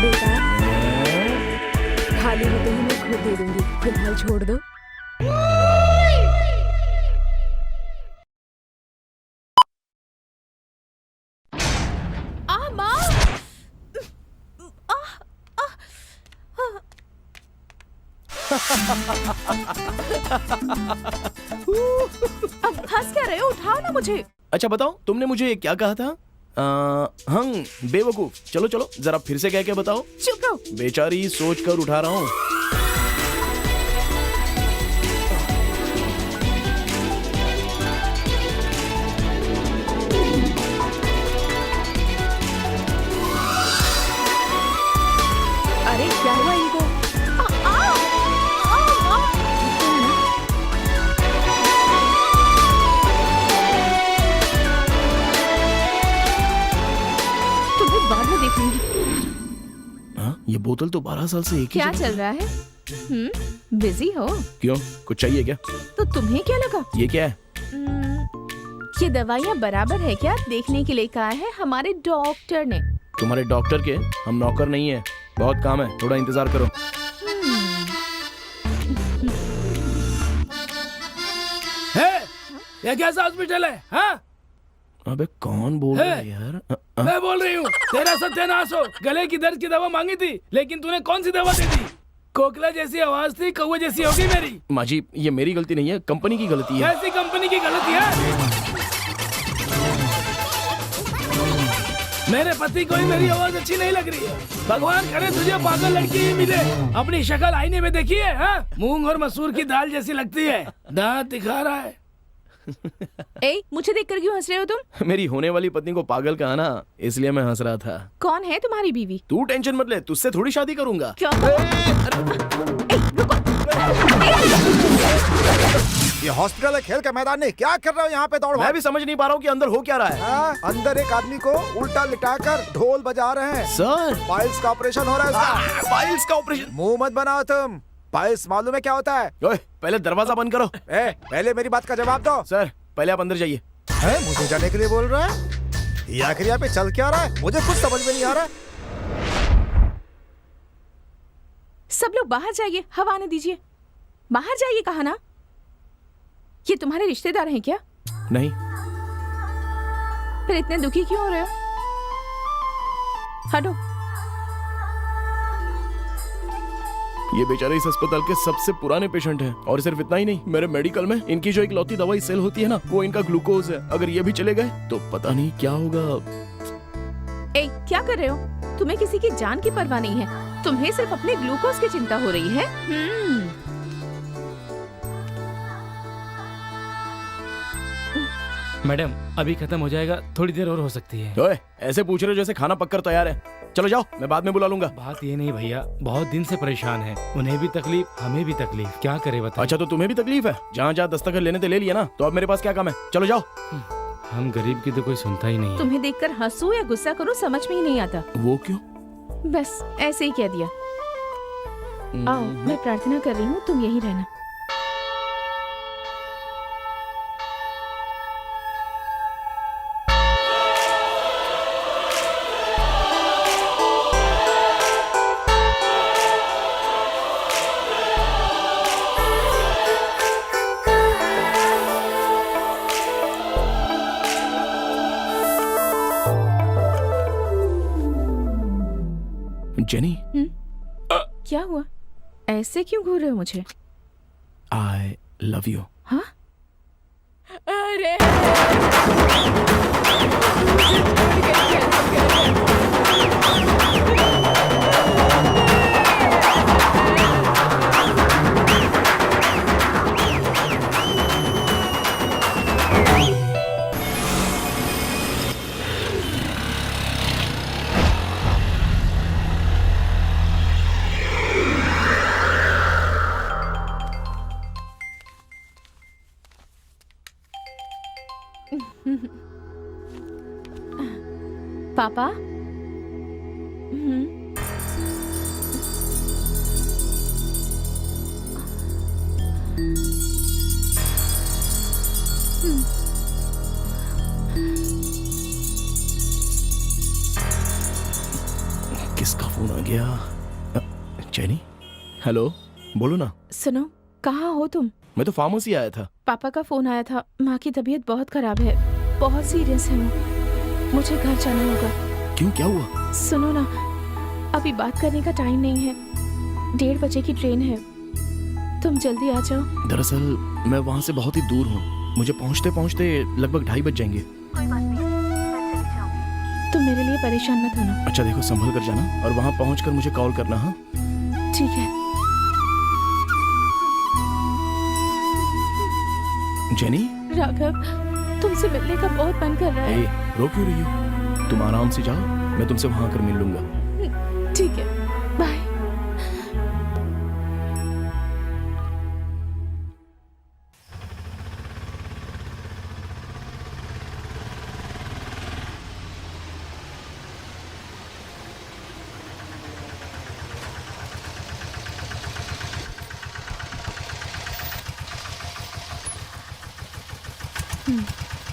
S11: बेटा, खाली होते ही मैं खुद दे दूंगी, फिलहाल छोड़ दो।
S7: अब हंस क्या रहे हो? उठाओ ना मुझे।
S4: अच्छा बताओ, तुमने मुझे क्या कहा था? बेवकूफ। चलो चलो जरा फिर से कह के बताओ।
S7: चुप रहो।
S4: बेचारी सोच कर उठा रहा हूँ।
S11: अरे क्या हुआ इनको?
S7: तुम्हें बाद में देखूंगी।
S4: हाँ, ये बोतल तो 12 साल से एक ही
S7: क्या
S4: जगह-
S7: चल रहा है? बिजी हो?
S4: क्यों, कुछ चाहिए क्या?
S7: तो तुम्हें क्या लगा?
S4: ये क्या है?
S7: ये दवाइयाँ बराबर है क्या देखने के लिए कहा है हमारे डॉक्टर ने।
S4: तुम्हारे डॉक्टर के हम नौकर नहीं है, बहुत काम है, थोड़ा इंतजार करो।
S10: ये कैसा हॉस्पिटल है? हाँ?
S4: अबे कौन बोल रहा है यार?
S10: मैं बोल रही हूँ, तेरा सत्यानाश हो। गले की दर्द की दवा मांगी थी, लेकिन तूने कौन सी दवा दे दी? कोकला जैसी आवाज थी, कौवे जैसी होगी मेरी।
S4: माँ जी, ये मेरी गलती नहीं है, कंपनी की गलती है।
S10: कैसी कंपनी की गलती है? मेरे पति को ही मेरी आवाज अच्छी नहीं लग रही है। भगवान करे तुझे पागल लड़की ही मिले। अपनी शक्ल आईने में देखी है? हाँ? मूंग और मसूर की दाल जैसी लगती है, दांत दिखा रहा है।
S7: ए, मुझे देखकर क्यों हंस रहे हो तुम?
S4: मेरी होने वाली पत्नी को पागल कहा ना, इसलिए मैं हंस रहा था।
S7: कौन है तुम्हारी बीवी?
S4: तू टेंशन मत ले, तुझसे थोड़ी शादी करूंगा।
S7: क्या?
S5: ये हॉस्पिटल है, खेल का मैदान नहीं। क्या कर रहे हो यहाँ पे दौड़?
S4: मैं भी समझ नहीं पा रहा हूँ कि अंदर हो क्या रहा है।
S5: हाँ, अंदर एक आदमी को उल्टा लिटाकर ढोल बजा रहे हैं।
S4: सर,
S5: पाइल्स का ऑपरेशन हो रहा है उसका।
S4: पाइल्स का ऑपरेशन?
S5: मुंह मत बनाओ तुम। पाइल्स मालूम है क्या होता है?
S4: ओए, पहले दरवाजा बंद करो।
S5: पहले मेरी बात का जवाब दो।
S4: सर, पहले आप अंदर जाइए।
S5: मुझे जाने के लिए बोल रहा है? ये आखिर यहाँ पे चल क्या रहा है? मुझे कुछ समझ में नहीं आ रहा।
S7: सब लोग बाहर जाइए, हवा आने दीजिए। बाहर जाइए कहा ना। ये तुम्हारे रिश्तेदार हैं क्या?
S4: नहीं।
S7: फिर इतने दुखी क्यों हो रहे हो? हटो।
S4: ये बेचारे इस अस्पताल के सबसे पुराने पेशेंट हैं, और सिर्फ इतना ही नहीं, मेरे मेडिकल में इनकी जो इकलौती दवाई सेल होती है ना, वो इनका ग्लूकोज है। अगर ये भी चले गए तो पता नहीं क्या होगा।
S7: ए, क्या कर रहे हो? तुम्हें किसी की जान की परवाह नहीं है, तुम्हें सिर्फ अपने ग्लूकोज की चिंता हो रही है।
S10: मैडम, अभी खत्म हो जाएगा, थोड़ी देर और हो सकती है।
S4: ओए, ऐसे पूछ रहे हो जैसे खाना पककर तैयार है। चलो जाओ, मैं बाद में बुला लूंगा।
S10: बात ये नहीं भैया, बहुत दिन से परेशान है, उन्हें भी तकलीफ, हमें भी तकलीफ, क्या करे बताओ।
S4: अच्छा, तो तुम्हें भी तकलीफ है? जहाँ जहाँ दस्तखत लेने थे ले लिया ना, तो अब मेरे पास क्या काम है? चलो जाओ।
S10: हम गरीब की तो कोई सुनता ही नहीं है।
S7: तुम्हें देखकर हंसू या गुस्सा करूं समझ में ही नहीं आता।
S4: वो क्यों?
S7: बस ऐसे ही कह दिया। आओ, मैं प्रार्थना कर रही हूँ, तुम यहीं रहना।
S4: जेनी,
S7: क्या हुआ? ऐसे क्यों घूर रहे हो मुझे?
S4: I love you.
S7: हाँ?
S11: अरे
S7: पापा?
S4: किसका फोन आ गया? जेनी, हेलो, बोलो ना।
S7: सुनो, कहाँ हो तुम?
S4: मैं तो फार्मेसी आया था।
S7: पापा का फोन आया था, माँ की तबीयत बहुत खराब है, बहुत सीरियस है वो। मुझे घर जाना होगा।
S4: क्यों, क्या हुआ?
S7: सुनो ना, अभी बात करने का टाइम नहीं है, 1:30 बजे की ट्रेन है, तुम जल्दी आ जाओ।
S4: दरअसल मैं वहाँ से बहुत ही दूर हूँ, मुझे पहुँचते पहुँचते लगभग 2:30 बज जाएंगे।
S7: तुम मेरे लिए परेशान मत होना।
S4: अच्छा देखो, संभल कर जाना और वहाँ पहुँचकर मुझे कॉल करना। हाँ
S7: ठीक है।
S4: जेनी,
S7: राघव, तुमसे मिलने का बहुत मन कर रहा है।
S4: रो क्यों रही हो? तुम आराम से जाओ, मैं तुमसे वहाँ आकर मिल लूंगा।
S7: ठीक है, बाय।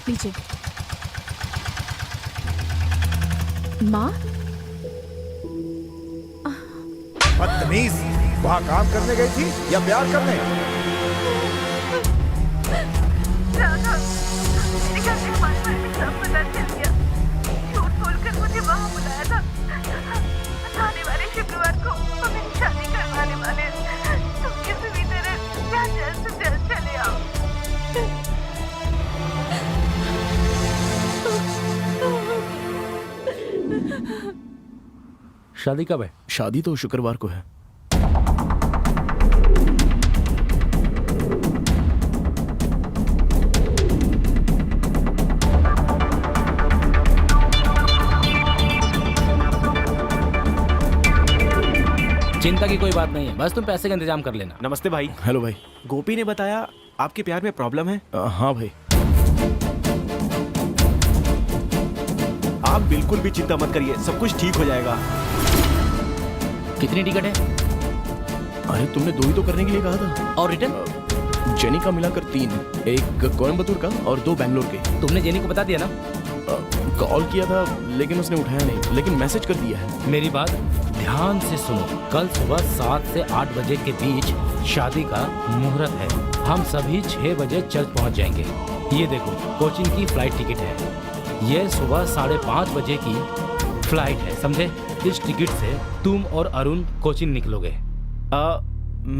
S7: लीजिए। माँ?
S5: बदतमीज, वहाँ काम करने गई थी या प्यार करने?
S1: राघव, मेरे घर के हमारे बारे में सब पता चल गया। झूठ बोलकर मुझे वहाँ बुलाया था। आने वाले शुक्रवार को हमें शादी करवाने वाले हैं। तुम किसी भी तरह यहाँ जल्द से जल्द चले आओ।
S8: शादी कब है?
S4: शादी तो शुक्रवार को है।
S8: चिंता की कोई बात नहीं है, बस तुम पैसे का इंतजाम कर लेना।
S3: नमस्ते भाई।
S4: हेलो भाई।
S3: गोपी ने बताया आपके प्यार में प्रॉब्लम है।
S4: हाँ भाई।
S3: आप बिल्कुल भी चिंता मत करिए, सब कुछ ठीक हो जाएगा।
S8: कितनी टिकट है?
S4: अरे तुमने 2 ही तो करने के लिए कहा था।
S8: और रिटर्न?
S4: जेनी का मिलाकर 3, एक कोयम्बतूर का और 2 बैंगलोर के।
S8: तुमने जेनी को बता दिया ना?
S4: कॉल किया था लेकिन उसने उठाया नहीं, लेकिन मैसेज कर दिया है।
S8: मेरी बात ध्यान से सुनो, कल सुबह 7 से 8 बजे के बीच शादी का मुहूर्त है। हम सभी 6 बजे चर्च पहुंच जाएंगे। ये देखो, कोचिंग की फ्लाइट टिकट है। ये सुबह 5:30 बजे की फ्लाइट है, समझे? इस टिकट से तुम और अरुण कोचिंग निकलोगे।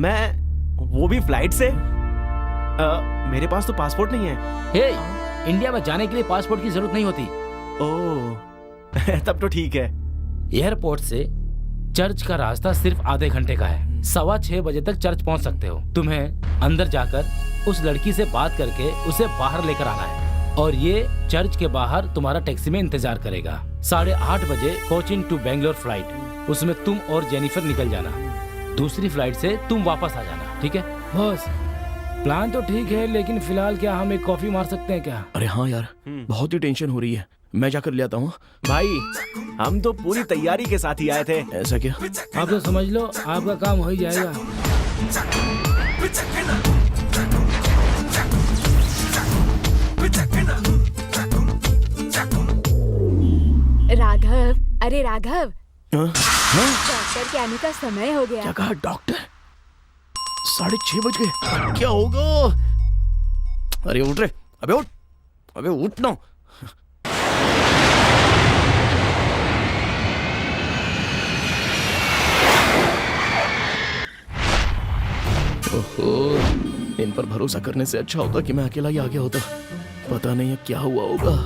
S3: मैं वो भी फ्लाइट से? मेरे पास तो पासपोर्ट नहीं है।
S8: हे, इंडिया में जाने के लिए पासपोर्ट की जरूरत नहीं होती।
S3: ओह तब तो ठीक है।
S8: एयरपोर्ट से चर्च का रास्ता सिर्फ आधे घंटे का है। 6:15 बजे तक चर्च पहुंच सकते हो। तुम्हें अंदर जाकर उस लड़की से बात करके उसे बाहर लेकर आना है और ये चर्च के बाहर तुम्हारा टैक्सी में इंतजार करेगा। 8:30 बजे कोचिन टू बेंगलोर फ्लाइट, उसमें तुम और जेनिफर निकल जाना। दूसरी फ्लाइट से तुम वापस आ जाना, ठीक है?
S10: बॉस, प्लान तो ठीक है, लेकिन फिलहाल क्या हम एक कॉफी मार सकते हैं क्या?
S4: अरे हाँ यार, बहुत ही टेंशन हो रही है, मैं जाकर ले आता हूँ।
S3: भाई हम तो पूरी तैयारी के साथ ही आए थे।
S4: ऐसा क्या?
S10: आप तो समझ लो आपका काम हो ही जाएगा।
S11: राघव, अरे राघव,
S4: हाँ?
S11: डॉक्टर के आने का समय हो गया।
S4: क्या कहा डॉक्टर? 6:30 बज गए, क्या होगा? अरे उठ रे, अबे उठ, अबे उठ ना। इन पर भरोसा करने से अच्छा होता कि मैं अकेला ही आ गया होता। पता नहीं अब क्या हुआ होगा।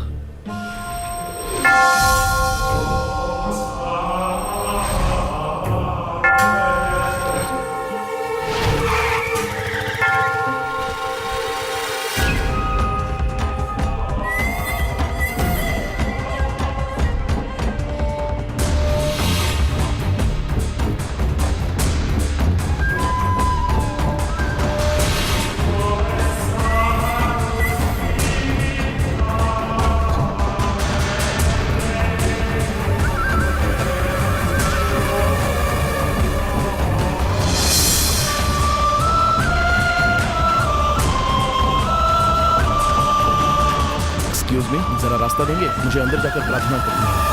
S4: एक्सक्यूज मी, जरा रास्ता देंगे? मुझे अंदर जाकर प्रार्थना करनी है।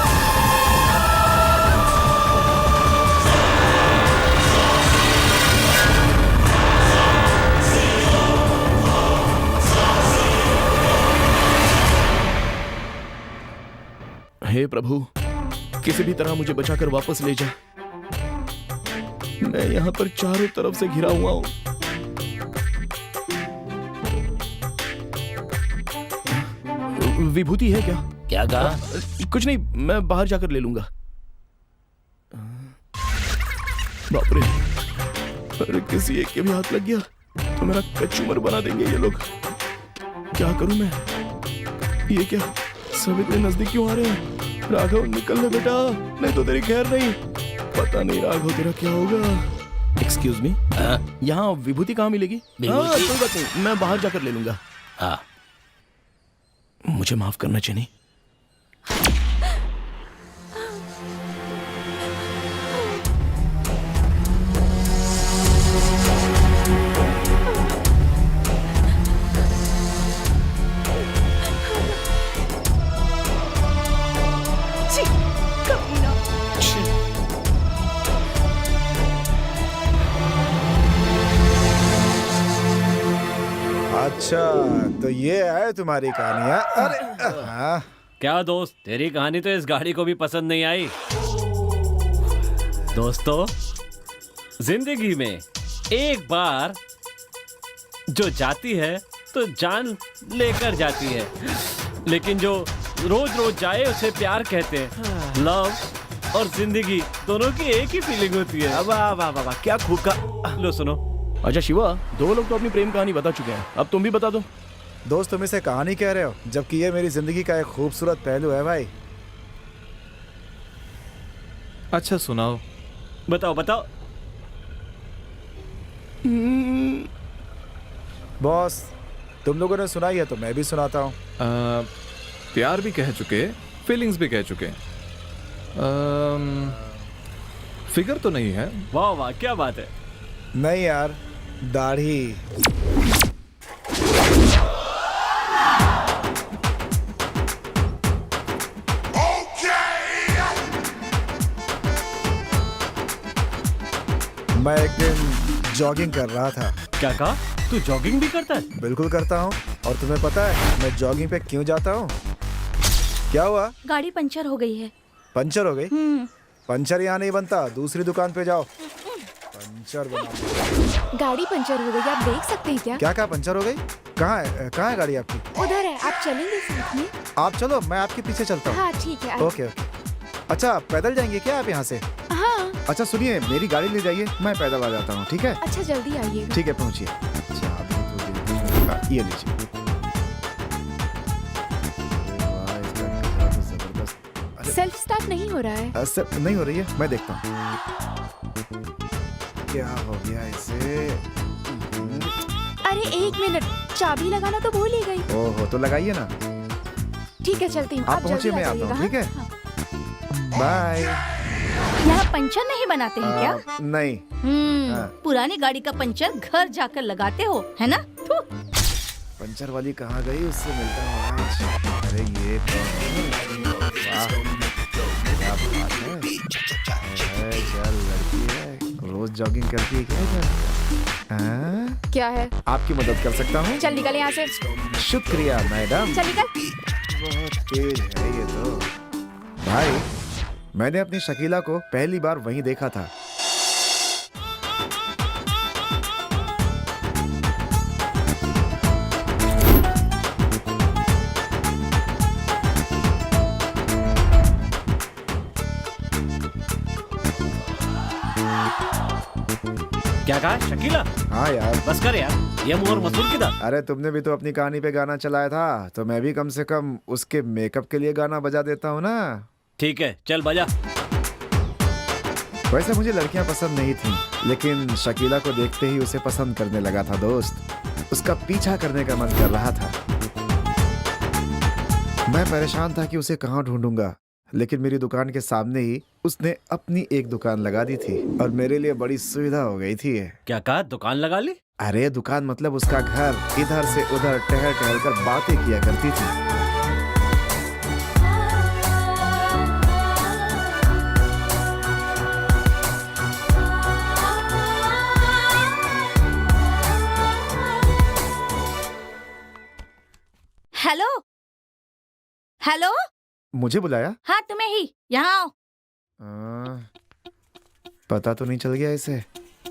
S4: हे प्रभु, किसी भी तरह मुझे बचाकर वापस ले जा। मैं यहाँ पर चारों तरफ से घिरा हुआ हूँ। विभूति है क्या?
S8: क्या कहा?
S4: कुछ नहीं, मैं बाहर जाकर ले लूंगा। बाप रे, अरे किसी एक के भी हाथ लग गया तो मेरा कचूमर बना देंगे ये लोग। क्या करूं मैं? ये क्या, सब इतने नजदीक क्यों आ रहे हैं? राघव निकल ले बेटा, नहीं तो तेरी खैर नहीं। पता नहीं राघव तेरा क्या होगा। एक्सक्यूज मी, यहाँ विभूति कहाँ मिलेगी? कोई बात नहीं, मैं बाहर जाकर ले लूंगा।
S8: हाँ,
S4: मुझे माफ करना चाहिए।
S5: अच्छा, तो ये है तुम्हारी कहानियाँ। अरे हाँ।
S12: क्या दोस्त, तेरी कहानी तो इस गाड़ी को भी पसंद नहीं आई। दोस्तों, जिंदगी में एक बार जो जाती है तो जान लेकर जाती है, लेकिन जो रोज रोज जाए उसे प्यार कहते हैं। लव और जिंदगी दोनों की एक ही फीलिंग होती है।
S4: वाह वाह वाह, क्या खूब का।
S12: लो सुनो।
S4: अच्छा शिवा, दो लोग तो अपनी प्रेम कहानी बता चुके हैं, अब तुम भी बता दो।
S5: दोस्त, तुम इसे कहानी कह रहे हो, जबकि ये मेरी जिंदगी का एक खूबसूरत पहलू है भाई।
S2: अच्छा सुनाओ।
S12: बताओ बताओ।
S5: बॉस, तुम लोगों ने सुनाई है तो मैं भी सुनाता हूँ।
S2: प्यार भी कह चुके, फीलिंग्स भी कह चुके। फिगर तो नहीं है।
S12: वाह वाह, क्या बात है।
S5: नहीं यार, दाढ़ी। मैं एक दिन जॉगिंग कर रहा था।
S12: क्या कहा? तू जॉगिंग भी करता है?
S5: बिल्कुल करता हूँ। और तुम्हें पता है मैं जॉगिंग पे क्यों जाता हूँ? क्या हुआ?
S1: गाड़ी पंचर हो गई है।
S5: पंचर हो गई? पंचर यहाँ नहीं बनता, दूसरी दुकान पे जाओ, पंचर बना।
S11: गाड़ी पंचर हो गई, आप देख सकते हैं क्या?
S5: क्या कहा, पंचर हो गई? कहाँ है गाड़ी आपकी?
S11: उधर है, आप चलेंगे साथ में?
S5: आप चलो, मैं आपके पीछे चलता हूँ।
S11: हाँ ठीक है।
S5: Okay okay. अच्छा, पैदल जाएंगे क्या आप यहाँ से?
S11: हाँ।
S5: अच्छा सुनिए, मेरी गाड़ी ले जाइए, मैं पैदल आ जाता हूँ, ठीक है?
S11: अच्छा जल्दी आइए।
S5: ठीक है, पहुँचिए। ये लीजिए।
S11: सेल्फ स्टार्ट नहीं हो रहा है।
S5: नहीं हो रही है, मैं देखता हूँ क्या हो गया इसे।
S11: अरे एक मिनट, चाबी लगाना तो भूल ही गई।
S5: ओहो, तो लगाइए ना।
S11: ठीक है, चलती हूँ।
S5: आप पहुँचिए, मैं आता हूँ, ठीक है? बाय।
S1: यहाँ पंचर नहीं बनाते हैं क्या?
S5: नहीं।
S1: पुरानी गाड़ी का पंचर घर जाकर लगाते हो, है ना?
S5: पंचर वाली कहाँ गई, उससे मिलता हूँ आज। अरे ये चल, लड़की है, रोज जॉगिंग करती है क्या?
S11: क्या है?
S5: आपकी मदद कर सकता हूँ।
S11: चल निकल यहाँ से।
S5: शुक्रिया मैडम।
S11: चल निकल।
S5: बहुत तेज है ये तो। भाई, मैंने अपनी शकीला को पहली बार वहीं देखा था।
S12: क्या कहा शकीला?
S5: हाँ यार,
S12: बस कर यार, ये मुंह और मसूर किधर?
S5: अरे तुमने भी तो अपनी कहानी पे गाना चलाया था, तो मैं भी कम से कम उसके मेकअप के लिए गाना बजा देता हूँ ना।
S12: ठीक है, चल बजा।
S5: वैसे मुझे लड़कियां पसंद नहीं थी, लेकिन शकीला को देखते ही उसे पसंद करने लगा था दोस्त। उसका पीछा करने का मन कर रहा था। मैं परेशान था कि उसे कहाँ ढूंढूंगा, लेकिन मेरी दुकान के सामने ही उसने अपनी एक दुकान लगा दी थी और मेरे लिए बड़ी सुविधा हो गई थी।
S12: क्या कहा, दुकान लगा ली?
S5: अरे दुकान मतलब उसका घर। इधर से उधर टहल टहल कर बातें किया करती थी।
S1: हेलो हेलो,
S5: मुझे बुलाया?
S1: हाँ तुम्हें ही, यहाँ आओ।
S5: पता तो नहीं चल गया इसे?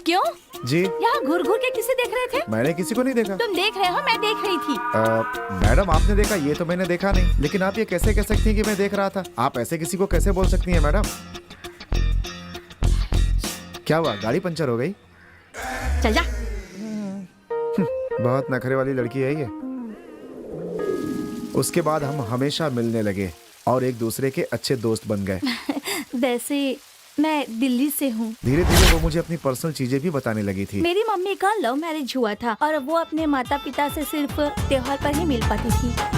S1: क्यों?
S5: जी,
S1: यहाँ घूर घूर के किसे देख रहे थे?
S5: मैंने किसी को नहीं देखा।
S1: तुम देख रहे हो, मैं देख रही थी।
S5: मैडम आपने देखा, ये तो मैंने देखा नहीं। लेकिन आप ये कैसे कह सकती हैं कि मैं देख रहा था? आप ऐसे किसी को कैसे बोल सकती हैं मैडम? क्या हुआ, गाड़ी पंचर हो गई?
S1: चल जा।
S5: बहुत नखरे वाली लड़की है ये। उसके बाद हम हमेशा मिलने लगे और एक दूसरे के अच्छे दोस्त बन गए।
S1: वैसे मैं दिल्ली से हूँ।
S5: धीरे धीरे वो मुझे अपनी पर्सनल चीजें भी बताने लगी थी।
S1: मेरी मम्मी का लव मैरिज हुआ था और वो अपने माता पिता से सिर्फ त्योहार पर ही मिल पाती थी।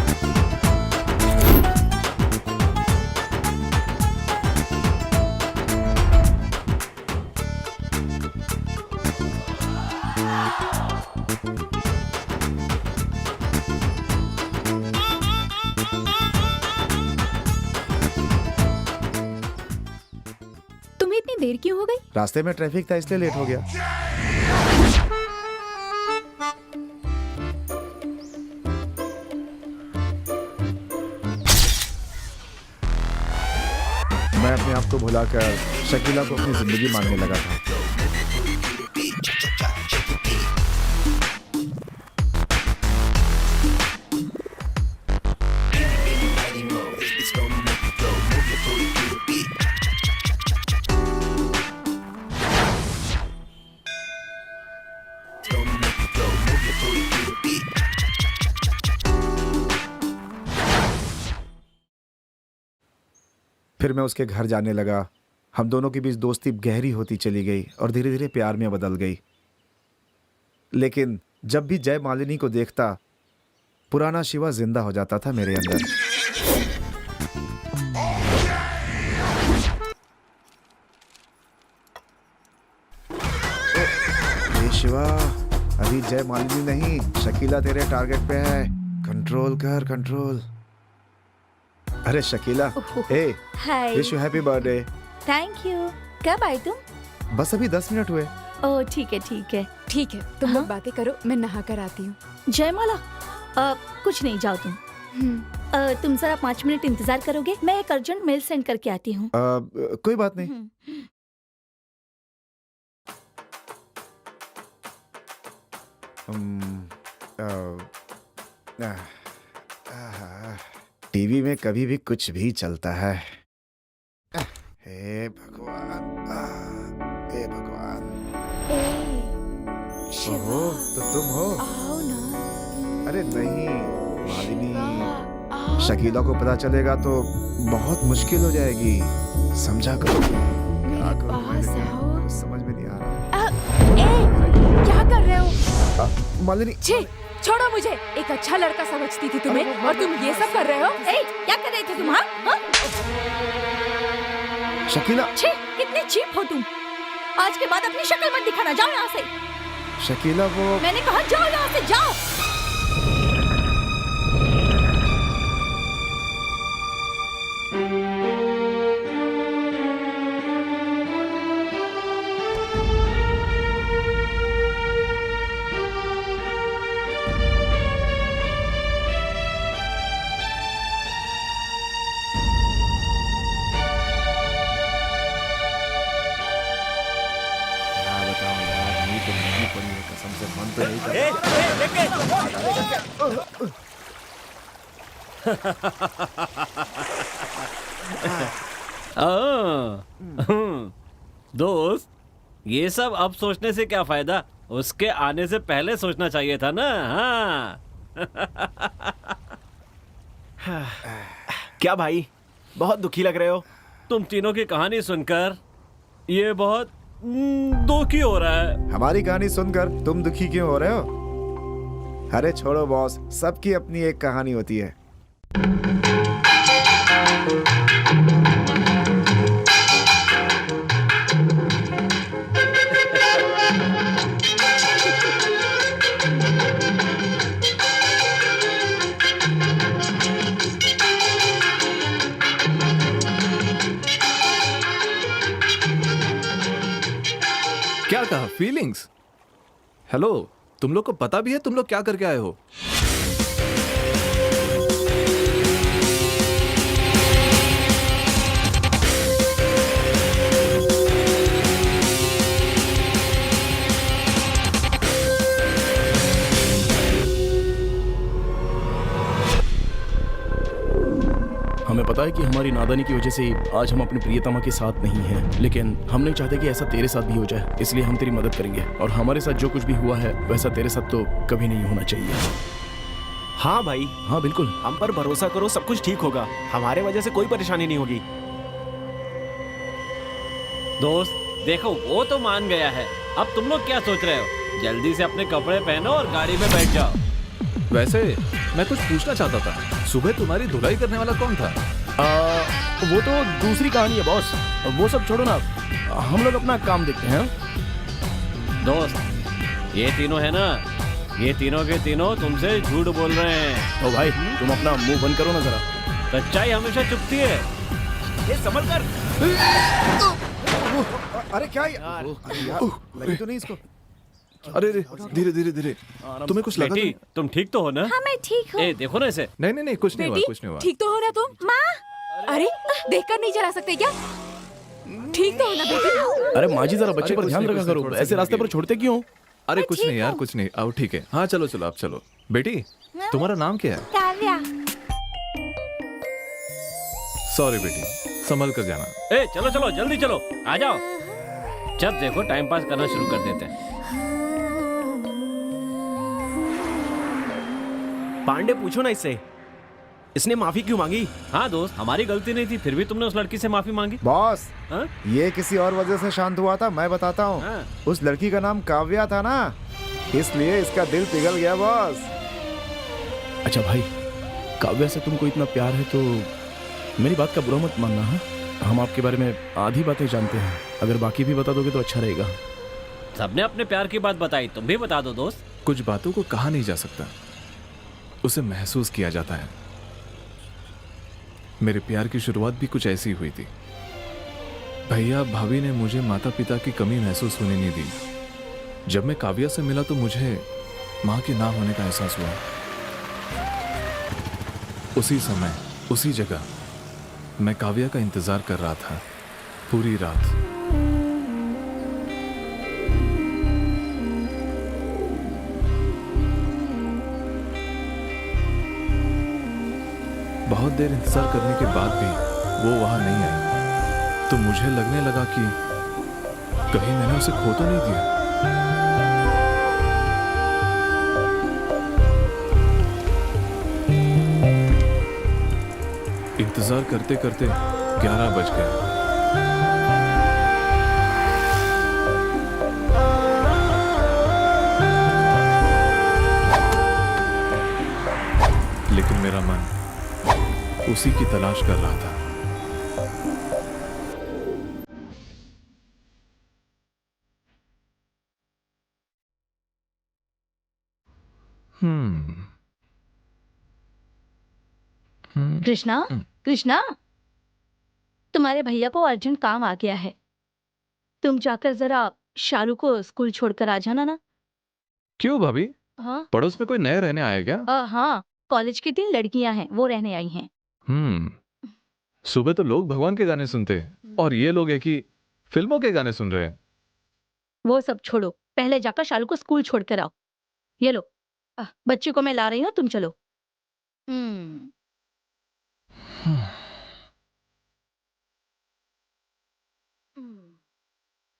S1: तुम्हें इतनी देर क्यों हो गई?
S5: रास्ते में ट्रैफिक था इसलिए लेट हो गया। मैं अपने आप को भुलाकर शकीला को अपनी जिंदगी मांगने लगा था। फिर मैं उसके घर जाने लगा। हम दोनों के बीच दोस्ती गहरी होती चली गई और धीरे धीरे प्यार में बदल गई। लेकिन जब भी जय मालिनी को देखता, पुराना शिवा जिंदा हो जाता था मेरे अंदर। ये शिवा, अभी जय मालिनी नहीं, शकीला तेरे टारगेट पे है। कंट्रोल कर, कंट्रोल। अरे Shakila, hey,
S1: hi.
S5: Wish you happy birthday.
S1: Thank you. कब आई तुम?
S5: बस अभी 10 मिनट हुए।
S1: ओह ठीक है ठीक है।
S11: ठीक है, तुम लोग बातें करो, मैं नहा कर आती हूँ।
S1: जयमाला, कुछ नहीं, जाओ तुम। तुम जरा 5 मिनट इंतजार करोगे? मैं एक अर्जेंट मेल सेंड करके आती हूँ।
S5: कोई बात नहीं। टीवी में कभी भी कुछ भी चलता है। हे भगवान, हे भगवान। ओहो, तो तुम हो?
S11: आओ ना।
S5: अरे नहीं मालिनी, शकीला को पता चलेगा तो बहुत मुश्किल हो जाएगी। समझा करो। क्या करूं मैं, लेकिन समझ में नहीं आ रहा।
S11: क्या कर रहे हो?
S5: मालिनी,
S11: छी, छोड़ो मुझे। एक अच्छा लड़का समझती थी तुम्हें और तुम ये सब कर रहे हो।
S1: क्या कर रहे थे तुम? हाँ?
S5: शकीला,
S1: छी, कितने चीप हो तुम। आज के बाद अपनी शक्ल मत दिखाना, जाओ यहाँ से।
S5: शकीला वो,
S1: मैंने कहा जाओ यहाँ से, जाओ।
S5: कसम से मन तो नहीं कर।
S12: दोस्त, ये सब अब सोचने से क्या फायदा, उसके आने से पहले सोचना चाहिए था ना। हाँ
S3: क्या भाई, बहुत दुखी लग रहे हो?
S12: तुम तीनों की कहानी सुनकर ये बहुत दुखी हो रहा है।
S5: हमारी कहानी सुनकर तुम दुखी क्यों हो रहे हो? अरे छोड़ो बॉस, सबकी अपनी एक कहानी होती है।
S2: क्या कहा? फीलिंग्स? हेलो, तुम लोग को पता भी है तुम लोग क्या करके आए हो?
S4: हमें पता है कि हमारी नादानी की वजह से आज हम अपनी प्रियतमा के साथ नहीं हैं, लेकिन हम नहीं चाहते कि ऐसा तेरे साथ भी हो जाए, इसलिए हम तेरी मदद करेंगे। और हमारे साथ जो कुछ भी हुआ है वैसा तेरे साथ तो कभी नहीं होना चाहिए।
S3: हाँ भाई,
S4: हाँ बिल्कुल,
S3: हम पर भरोसा करो, सब कुछ ठीक होगा। हमारे वजह से कोई परेशानी नहीं होगी।
S12: दोस्त देखो, वो तो मान गया है, अब तुम लोग क्या सोच रहे हो? जल्दी से अपने कपड़े पहनो और गाड़ी में बैठ जाओ।
S2: वैसे मैं कुछ पूछना चाहता था, सुबह तुम्हारी धुलाई करने वाला कौन था?
S4: वो तो दूसरी कहानी है बॉस, वो सब छोड़ो ना, हम लोग अपना काम देखते हैं।
S12: दोस्त ये तीनों है ना, ये तीनों के तीनों तुमसे झूठ बोल रहे हैं।
S4: ओ भाई तुम अपना मुंह बंद करो ना जरा।
S12: सच्चाई हमेशा चुपती है।
S3: ये संभल कर।
S5: अरे क्या यार, लगी तो नहीं इसको?
S2: अरे धीरे धीरे धीरे, तुम्हें कुछ लगा?
S12: बेटी तुम ठीक तो हो ना?
S1: हाँ मैं ठीक हूँ।
S12: ए देखो ना इसे।
S2: नहीं नहीं नहीं, कुछ नहीं हुआ,
S11: बेटी
S2: कुछ नहीं हुआ।
S11: ठीक तो हो ना तुम? माँ, अरे देखकर नहीं चला सकते क्या? ठीक तो हो ना बेटी?
S4: अरे माँ जी जरा बच्चे
S2: अरे
S4: पर
S2: कुछ
S4: ध्यान
S2: नहीं,
S4: रखा
S2: कुछ
S4: करो,
S2: थोड़ा सा
S4: ऐसे रास्ते पर छोड़ते क्यों?
S2: अरे कुछ नहीं यार, कुछ नहीं, आओ ठीक है। हाँ चलो चलो, आप चलो। बेटी तुम्हारा नाम क्या है?
S1: काव्या।
S2: सॉरी बेटी, संभल कर जाना।
S12: ए चलो चलो जल्दी चलो, आ जाओ। जब देखो टाइम पास करना शुरू कर देते हैं।
S3: पांडे पूछो ना इससे, इसने माफी क्यों मांगी?
S12: हाँ दोस्त, हमारी गलती नहीं थी, फिर भी तुमने उस लड़की से माफी मांगी।
S5: बॉस
S12: हाँ?
S5: ये किसी और वजह से शांत हुआ था, मैं बताता हूँ।
S12: हाँ।
S5: उस लड़की का नाम काव्या था ना, इसलिए इसका दिल पिघल गया बॉस।
S4: अच्छा भाई, काव्या से तुमको इतना प्यार है तो मेरी बात का बुरा मत मानना। हाँ, हम आपके बारे में आधी बातें जानते हैं, अगर बाकी भी बता दोगे तो अच्छा रहेगा।
S12: सबने अपने प्यार की बात बताई, तुम भी बता दो दोस्त।
S2: कुछ बातों को कहा नहीं जा सकता, उसे महसूस किया जाता है। मेरे प्यार की शुरुआत भी कुछ ऐसी हुई थी। भैया भाभी ने मुझे माता पिता की कमी महसूस होने नहीं दी। जब मैं काव्या से मिला तो मुझे मां के ना होने का एहसास हुआ। उसी समय उसी जगह मैं काव्या का इंतजार कर रहा था पूरी रात। बहुत देर इंतजार करने के बाद भी वो वहां नहीं आई, तो मुझे लगने लगा कि कहीं मैंने उसे खो तो नहीं दिया। इंतजार करते करते 11 बज गए। लेकिन मेरा मन उसी की तलाश कर रहा था।
S13: कृष्णा, कृष्णा, तुम्हारे भैया को अर्जेंट काम आ गया है। तुम जाकर जरा शालू को स्कूल छोड़कर आ जाना ना।
S2: क्यों भाभी?
S13: हाँ
S2: पड़ोस में कोई नए रहने आया क्या?
S13: हाँ, कॉलेज की 3 लड़कियां हैं, वो रहने आई हैं।
S2: सुबह तो लोग भगवान के गाने सुनते हैं और ये लोग है कि फिल्मों के गाने सुन रहे हैं।
S13: वो सब छोड़ो, पहले जाकर शालू को स्कूल छोड़कर आओ। ये लो, बच्ची को मैं ला रही हूँ, तुम चलो।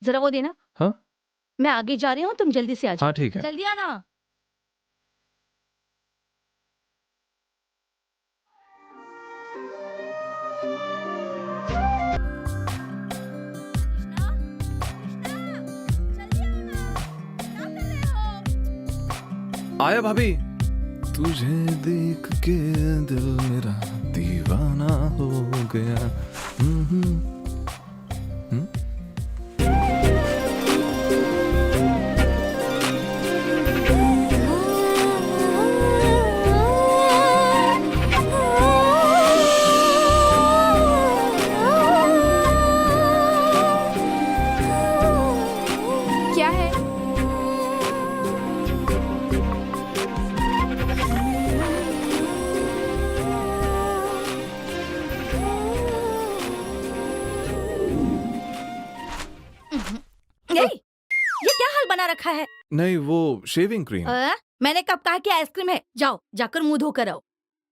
S13: जरा वो देना।
S2: हाँ
S13: मैं आगे जा रही हूँ, तुम जल्दी से आ जाओ।
S2: हाँ ठीक है।
S13: जल्दी आना।
S2: आया भाभी। तुझे देख के दिल मेरा दीवाना हो गया।
S11: क्या है?
S13: ये क्या हाल बना रखा है?
S2: नहीं वो शेविंग क्रीम।
S13: मैंने कब कहा कि आइसक्रीम है? जाओ जाकर मुंह धोकर आओ।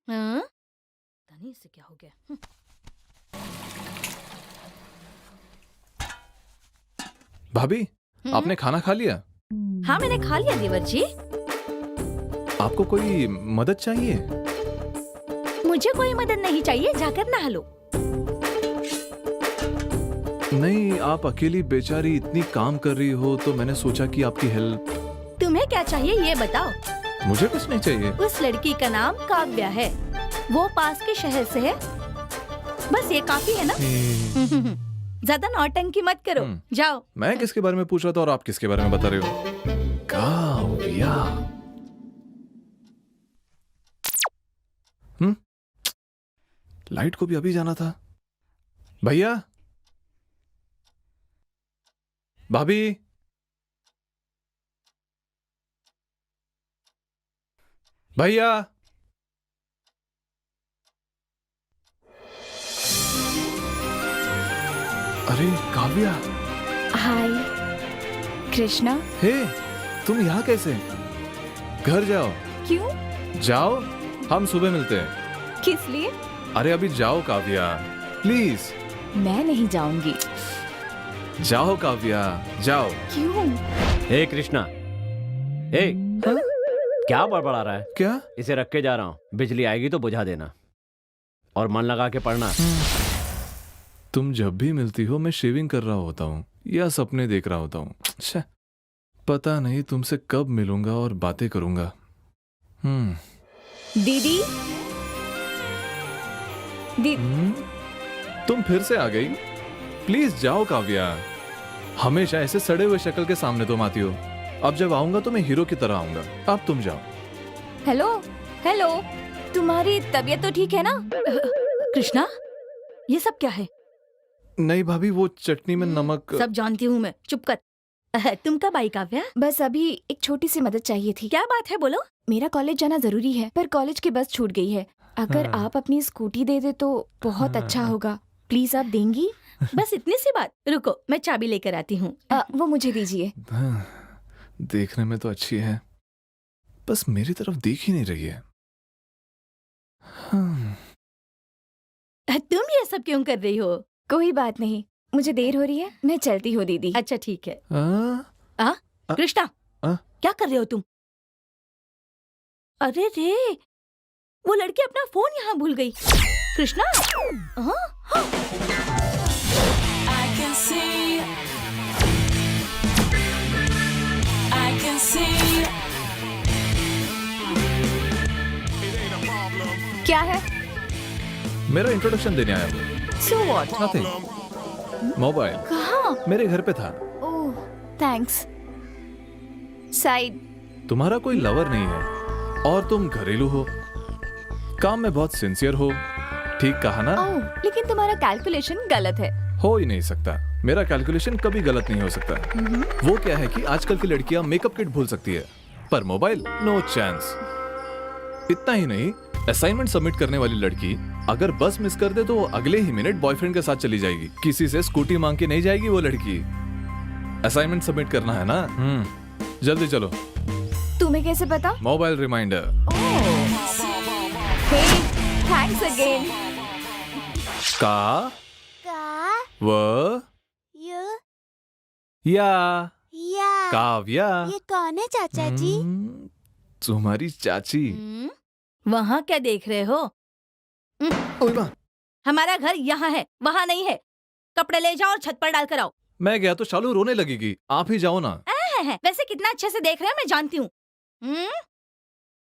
S13: पता नहीं इससे क्या हो गया।
S2: भाभी आपने खाना खा लिया?
S13: हाँ मैंने खा लिया देवर जी।
S2: आपको कोई मदद चाहिए?
S13: मुझे कोई मदद नहीं चाहिए, जाकर नहा लो।
S2: नहीं आप अकेली बेचारी इतनी काम कर रही हो तो मैंने सोचा कि आपकी हेल्प।
S13: तुम्हें क्या चाहिए ये बताओ।
S2: मुझे कुछ नहीं चाहिए।
S13: उस लड़की का नाम काव्या है, वो पास के शहर से है, बस ये काफी है ना। ज्यादा नौटंकी मत करो, जाओ।
S2: मैं किसके बारे में पूछ रहा था और आप किसके बारे में बता रहे हो? काव्या। लाइट को भी अभी जाना था। भैया भाभी भैया अरे काव्या।
S1: हाय कृष्णा।
S2: हे तुम यहाँ कैसे? घर जाओ।
S1: क्यों?
S2: जाओ हम सुबह मिलते हैं।
S1: किस लिए?
S2: अरे अभी जाओ काव्या प्लीज।
S1: मैं नहीं जाऊंगी।
S2: जाओ काव्या जाओ।
S1: क्यों?
S12: हे कृष्णा, हे क्या बड़बड़ा रहा है?
S2: क्या?
S12: इसे रख के जा रहा हूँ, बिजली आएगी तो बुझा देना और मन लगा के पढ़ना।
S2: तुम जब भी मिलती हो मैं शेविंग कर रहा होता हूँ या सपने देख रहा होता हूँ। अच्छा पता नहीं तुमसे कब मिलूंगा और बातें करूंगा।
S1: दीदी
S2: तुम फिर से आ गई? प्लीज जाओ काव्या। हमेशा ऐसे सड़े हुए शक्ल के सामने तुम आती हो। अब जब आऊंगा तो मैं हीरो की तरह आऊंगा। अब तुम जाओ।
S1: हेलो हेलो, तुम्हारी तबीयत तो ठीक है ना?
S13: कृष्णा ये सब क्या है?
S2: नहीं भाभी वो चटनी में नमक।
S13: सब जानती हूँ मैं, चुप कर। तुम कब आई काव्या?
S1: बस अभी एक छोटी सी मदद चाहिए थी।
S13: क्या बात है बोलो।
S1: मेरा कॉलेज जाना जरूरी है पर कॉलेज की बस छूट गई है। अगर आप अपनी स्कूटी दे दे तो बहुत अच्छा होगा। प्लीज आप देंगी?
S13: बस इतनी सी बात। रुको मैं चाबी लेकर आती हूँ।
S1: वो मुझे दीजिए।
S2: देखने में तो अच्छी है बस मेरी तरफ देख ही नहीं रही है।
S13: तुम ये सब क्यों कर रही हो?
S1: कोई बात नहीं, मुझे देर हो रही है, मैं चलती हूँ दीदी।
S13: अच्छा ठीक है। कृष्णा क्या कर रहे हो तुम? अरे रे वो लड़की अपना फोन यहाँ भूल गई। कृष्णा
S1: क्या है?
S2: मेरा इंट्रोडक्शन देने आया हूँ।
S1: So what?
S2: नथिंग। मोबाइल
S1: कहाँ?
S2: मेरे घर पे था।
S1: ओह थैंक्स। साइड।
S2: तुम्हारा कोई लवर नहीं है और तुम घरेलू हो, काम में बहुत सिंसियर हो। ठीक कहा ना?
S1: ओह लेकिन तुम्हारा कैलकुलेशन गलत है।
S2: हो ही नहीं सकता, मेरा कैलकुलेशन कभी गलत नहीं हो सकता। वो क्या है कि आजकल की लड़कियां मेकअप किट भूल सकती है पर मोबाइल नो चांस। इतना ही नहीं, असाइनमेंट सबमिट करने वाली लड़की अगर बस मिस कर दे तो वो अगले ही मिनट बॉयफ्रेंड के साथ चली जाएगी। किसी से स्कूटी मांग के नहीं जाएगी वो लड़की। असाइनमेंट सबमिट करना है ना? जल्दी चलो।
S1: तुम्हें कैसे पता?
S2: Mobile reminder.
S1: Hey thanks again.
S2: का व या
S14: या
S2: काव्या।
S14: ये कौन है चाचा जी?
S2: तुम्हारी चाची।
S13: वहाँ क्या देख रहे हो?
S2: ओए माँ,
S13: हमारा घर यहाँ है, वहाँ नहीं है। कपड़े ले जाओ और छत पर डाल कर आओ।
S2: मैं गया तो शालू रोने लगेगी, आप ही जाओ ना।
S13: वैसे कितना अच्छे से देख रहे हो मैं जानती हूँ।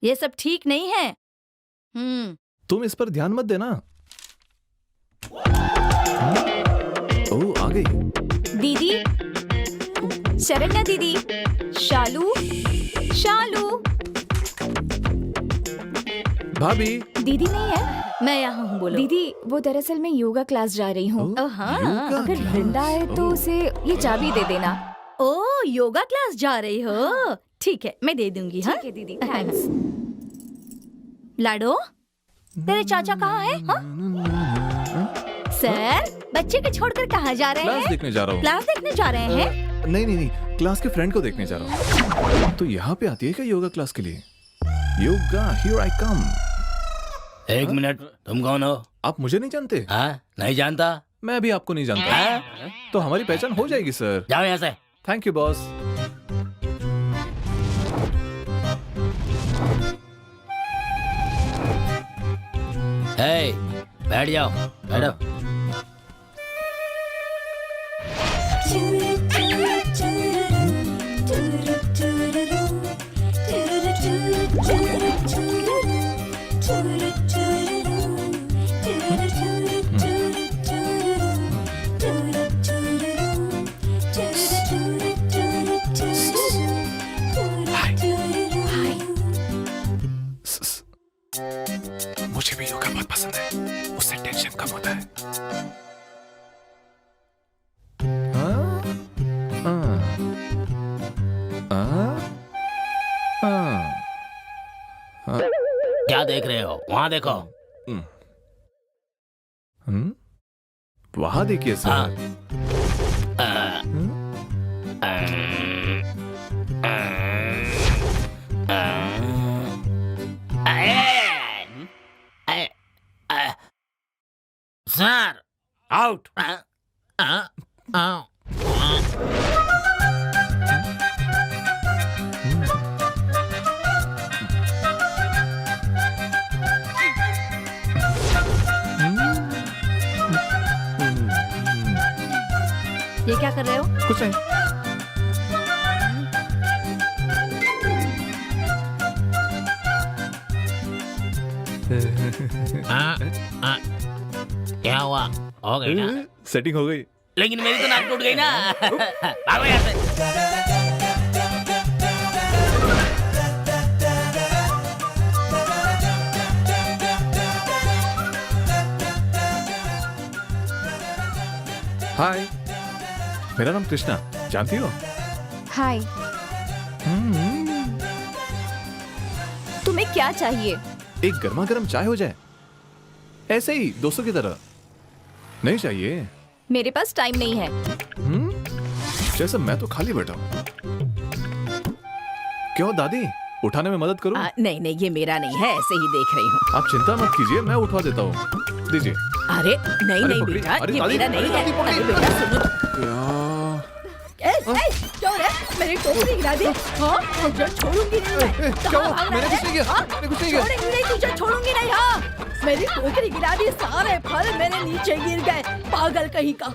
S13: ये सब ठीक नहीं है।
S2: तुम इस पर ध्यान मत देना। ओ आ गई
S1: दीदी, शरण्या दीदी, शालू, शालू।
S2: भाभी।
S1: दीदी नहीं है?
S13: मैं यहाँ हूँ, बोलो।
S1: दीदी वो दरअसल मैं योगा क्लास जा रही हूँ। अगर वृंदा आए तो उसे ये चाबी दे देना।
S13: ओ योगा क्लास जा रही हो? ठीक है, मैं दे दूंगी। हाँ
S1: ठीक है दीदी, थैंक्स।
S13: लाडो, तेरे चाचा कहाँ है? हाँ? सर, बच्चे को छोड़कर कहाँ जा रहे
S2: क्लास
S13: हैं?
S2: देखने जा रहा हूँ।
S13: क्लास देखने जा रहे हैं?
S2: नहीं नहीं नहीं, क्लास के फ्रेंड को देखने जा रहा हूँ। तो यहाँ पे आती है क्या योगा क्लास के लिए? योगा, हियर आई कम।
S8: एक मिनट, तुम कौन हो?
S2: आप मुझे नहीं जानते?
S8: हाँ, नहीं जानता।
S2: मैं भी आपको नहीं जानता। तो हमारी पहचान हो जाएगी सर।
S8: जाओ यहाँ से।
S2: Thank you boss.
S8: हे, बैठ जाओ, बैठो।
S2: मुझे भी योगा बहुत पसंद है, उससे टेंशन कम होता है।
S8: क्या देख रहे हो? वहाँ देखो।
S2: वहाँ देखिए सर।
S8: Sir, out.
S13: ये क्या कर रहे हो?
S2: कुछ नहीं।
S8: क्या हुआ? हो गई ना?
S2: सेटिंग हो गई।
S8: लेकिन मेरी तो नाक टूट गई ना। भागो यहाँ से।
S2: हाय, मेरा नाम कृष्णा, जानती हो?
S1: हाय। तुम्हें क्या चाहिए?
S2: एक गर्मा गर्म चाय हो जाए, ऐसे ही दोस्तों की तरह। नहीं चाहिए?
S1: मेरे पास टाइम नहीं है।
S2: जैसे मैं तो खाली बैठा हूँ। क्यों दादी, उठाने में मदद करूं?
S15: नहीं नहीं, ये मेरा नहीं है, ऐसे ही देख रही हूँ।
S2: आप चिंता मत कीजिए, मैं उठवा देता हूँ। दीजिए।
S15: अरे नहीं नहीं बेटा, ये मेरा नहीं है। अरे बेटा सुनो। क्यों रे? मेरी टोकरी गिरा दी। हाँ, तुझे छोड़ूंगी नहीं मैं।
S2: मैंने कुछ नहीं किया, मैंने कुछ नहीं किया।
S15: छोड़ूंगी नहीं, तुझे छोड़ूंगी नहीं। हाँ, मेरी टोकरी गिरा दी, सारे फल मेरे नीचे गिर गए। पागल कहीं का।